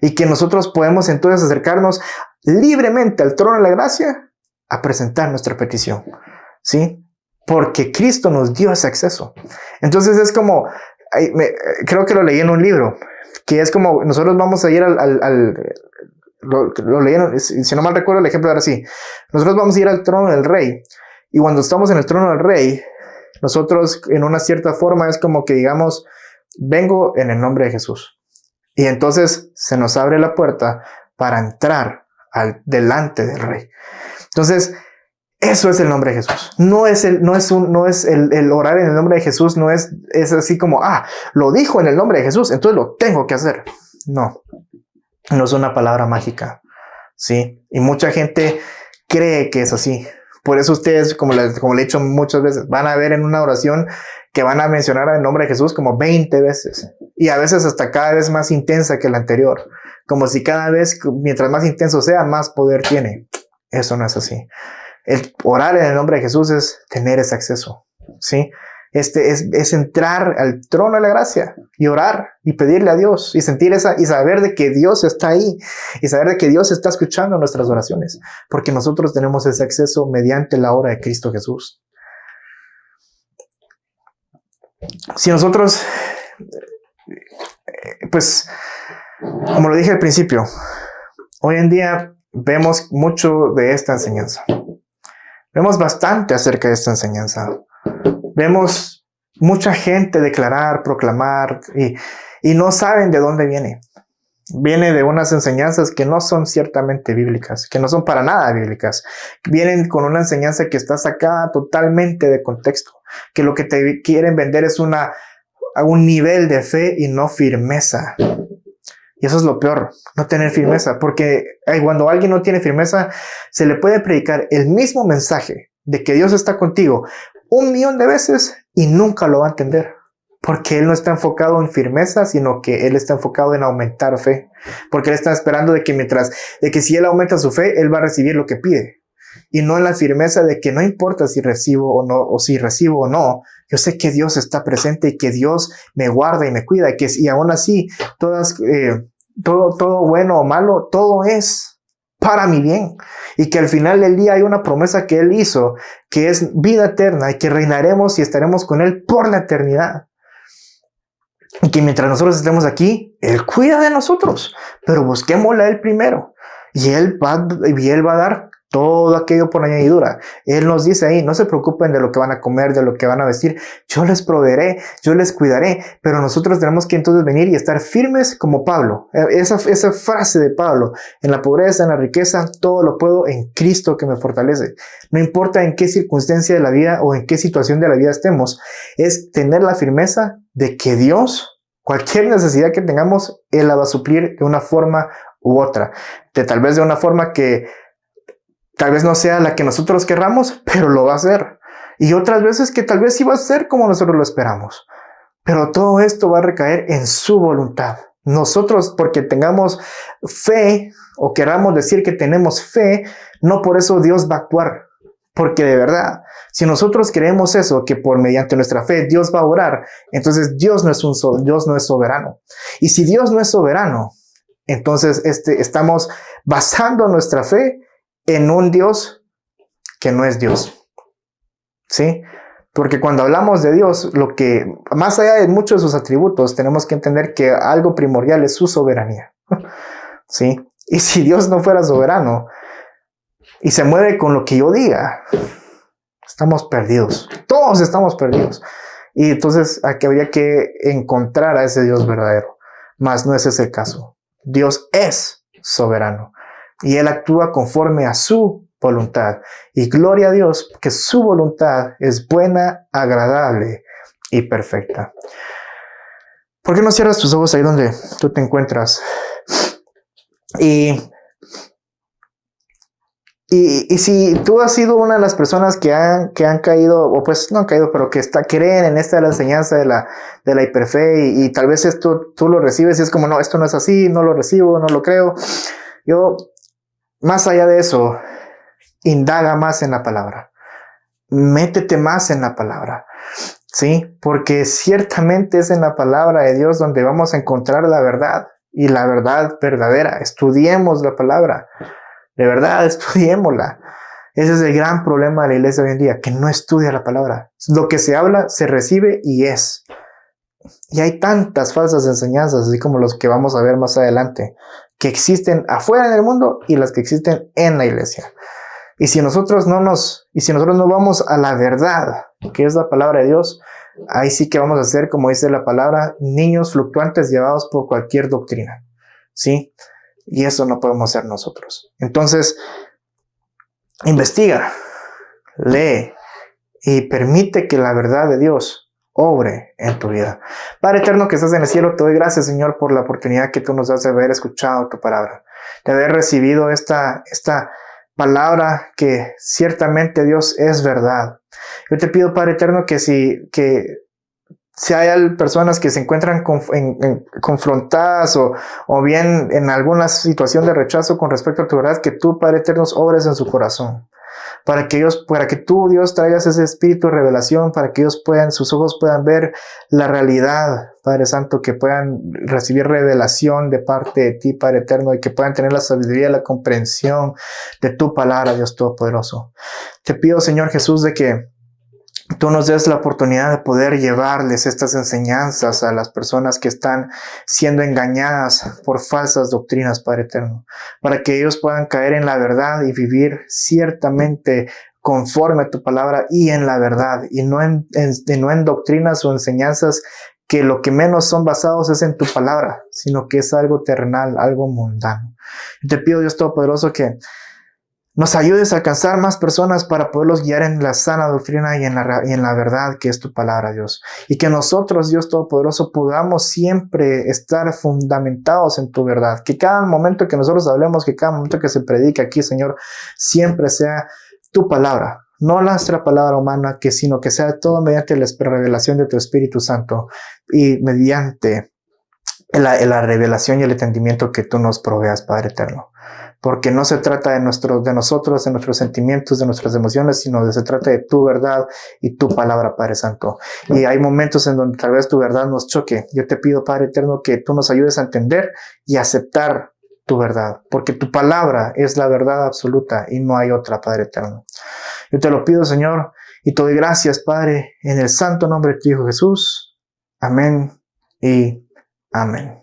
Speaker 1: Y que nosotros podemos entonces acercarnos libremente al trono de la gracia a presentar nuestra petición. ¿Sí? Porque Cristo nos dio ese acceso. Entonces es como... creo que lo leí en un libro, que es como nosotros vamos a ir lo leí, si no mal recuerdo el ejemplo era así, nosotros vamos a ir al trono del rey, y cuando estamos en el trono del rey, nosotros en una cierta forma es como que digamos, vengo en el nombre de Jesús, y entonces se nos abre la puerta para entrar delante del rey. Entonces, eso es el nombre de Jesús. No es el orar en el nombre de Jesús, no es así como, lo dijo en el nombre de Jesús, entonces lo tengo que hacer. No es una palabra mágica, ¿sí? Y mucha gente cree que es así. Por eso ustedes, como le he dicho muchas veces, van a ver en una oración que van a mencionar el nombre de Jesús como 20 veces. Y a veces hasta cada vez más intensa que la anterior. Como si cada vez, mientras más intenso sea, más poder tiene. Eso no es así. El orar en el nombre de Jesús es tener ese acceso, ¿sí? Es entrar al trono de la gracia y orar y pedirle a Dios y sentir y saber de que Dios está ahí y saber de que Dios está escuchando nuestras oraciones, porque nosotros tenemos ese acceso mediante la obra de Cristo Jesús. Si nosotros, pues, como lo dije al principio, hoy en día vemos mucho de esta enseñanza. Vemos bastante acerca de esta enseñanza. Vemos mucha gente declarar, proclamar y no saben de dónde viene. Viene de unas enseñanzas que no son ciertamente bíblicas, que no son para nada bíblicas. Vienen con una enseñanza que está sacada totalmente de contexto, que lo que te quieren vender es un nivel de fe y no firmeza. Y eso es lo peor, no tener firmeza, porque cuando alguien no tiene firmeza, se le puede predicar el mismo mensaje de que Dios está contigo 1,000,000 de veces y nunca lo va a entender, porque él no está enfocado en firmeza, sino que él está enfocado en aumentar fe, porque él está esperando de que si él aumenta su fe, él va a recibir lo que pide, y no en la firmeza de que no importa si recibo o no, o si recibo o no, yo sé que Dios está presente y que Dios me guarda y me cuida, y aún así, todo bueno o malo, todo es para mi bien, y que al final del día hay una promesa que Él hizo, que es vida eterna, y que reinaremos y estaremos con Él por la eternidad. Y que mientras nosotros estemos aquí, Él cuida de nosotros, pero busquémosle a Él primero. Y Él va a dar todo aquello por añadidura. Él nos dice ahí, no se preocupen de lo que van a comer, de lo que van a vestir. Yo les proveeré, yo les cuidaré. Pero nosotros tenemos que entonces venir y estar firmes como Pablo. Esa frase de Pablo, en la pobreza, en la riqueza, todo lo puedo en Cristo que me fortalece. No importa en qué circunstancia de la vida o en qué situación de la vida estemos, es tener la firmeza de que Dios, cualquier necesidad que tengamos, Él la va a suplir de una forma u otra. Tal vez de una forma que tal vez no sea la que nosotros querramos, pero lo va a hacer. Y otras veces que tal vez sí va a ser como nosotros lo esperamos. Pero todo esto va a recaer en su voluntad. Nosotros, porque tengamos fe o queramos decir que tenemos fe, no por eso Dios va a actuar. Porque de verdad, si nosotros creemos eso, que por mediante nuestra fe Dios va a orar, entonces Dios no es soberano. Y si Dios no es soberano, entonces estamos basando nuestra fe en un Dios que no es Dios. ¿Sí? Porque cuando hablamos de Dios, lo que, más allá de muchos de sus atributos, tenemos que entender que algo primordial es su soberanía. ¿Sí? Y si Dios no fuera soberano y se mueve con lo que yo diga, estamos perdidos. Todos estamos perdidos. Y entonces aquí habría que encontrar a ese Dios verdadero. Mas no es ese el caso. Dios es soberano. Y Él actúa conforme a su voluntad. Y gloria a Dios que su voluntad es buena, agradable y perfecta. ¿Por qué no cierras tus ojos ahí donde tú te encuentras? Y si tú has sido una de las personas que han caído, o pues no han caído, pero que creen en esta la enseñanza de la hiperfe, y tal vez esto tú lo recibes y es como, no, esto no es así, no lo recibo, no lo creo. Más allá de eso, indaga más en la palabra. Métete más en la palabra. ¿Sí? Porque ciertamente es en la palabra de Dios donde vamos a encontrar la verdad y la verdad verdadera. Estudiemos la palabra. De verdad, estudiémosla. Ese es el gran problema de la iglesia hoy en día, que no estudia la palabra. Lo que se habla, se recibe y es. Y hay tantas falsas enseñanzas, así como los que vamos a ver más adelante, que existen afuera en el mundo y las que existen en la iglesia. Y si nosotros no vamos a la verdad, que es la palabra de Dios, ahí sí que vamos a ser, como dice la palabra, niños fluctuantes llevados por cualquier doctrina. ¿Sí? Y eso no podemos ser nosotros. Entonces, investiga, lee y permite que la verdad de Dios obre en tu vida. Padre eterno que estás en el cielo, te doy gracias, Señor, por la oportunidad que tú nos das de haber escuchado tu palabra, de haber recibido esta palabra que ciertamente Dios es verdad. Yo te pido, Padre eterno, que si hay personas que se encuentran confrontadas o bien en alguna situación de rechazo con respecto a tu verdad, que tú, Padre eterno, obres en su corazón. Para que tú, Dios, traigas ese espíritu de revelación, para que sus ojos puedan ver la realidad, Padre Santo, que puedan recibir revelación de parte de ti, Padre Eterno, y que puedan tener la sabiduría, la comprensión de tu palabra, Dios Todopoderoso. Te pido, Señor Jesús, de que tú nos des la oportunidad de poder llevarles estas enseñanzas a las personas que están siendo engañadas por falsas doctrinas, Padre Eterno, para que ellos puedan caer en la verdad y vivir ciertamente conforme a tu palabra y en la verdad, y no en doctrinas o enseñanzas que lo que menos son basados es en tu palabra, sino que es algo terrenal, algo mundano. Te pido, Dios Todopoderoso, que nos ayudes a alcanzar más personas para poderlos guiar en la sana doctrina y en la verdad que es tu palabra, Dios. Y que nosotros, Dios Todopoderoso, podamos siempre estar fundamentados en tu verdad. Que cada momento que nosotros hablemos, que cada momento que se predique aquí, Señor, siempre sea tu palabra. No nuestra palabra humana, sino que sea todo mediante la revelación de tu Espíritu Santo y mediante la revelación y el entendimiento que tú nos proveas, Padre Eterno. Porque no se trata de nosotros, de nuestros sentimientos, de nuestras emociones, sino se trata de tu verdad y tu palabra, Padre Santo. Y hay momentos en donde tal vez tu verdad nos choque. Yo te pido, Padre Eterno, que tú nos ayudes a entender y aceptar tu verdad, porque tu palabra es la verdad absoluta y no hay otra, Padre eterno. Yo te lo pido, Señor, y te doy gracias, Padre, en el santo nombre de tu Hijo Jesús. Amén y amén.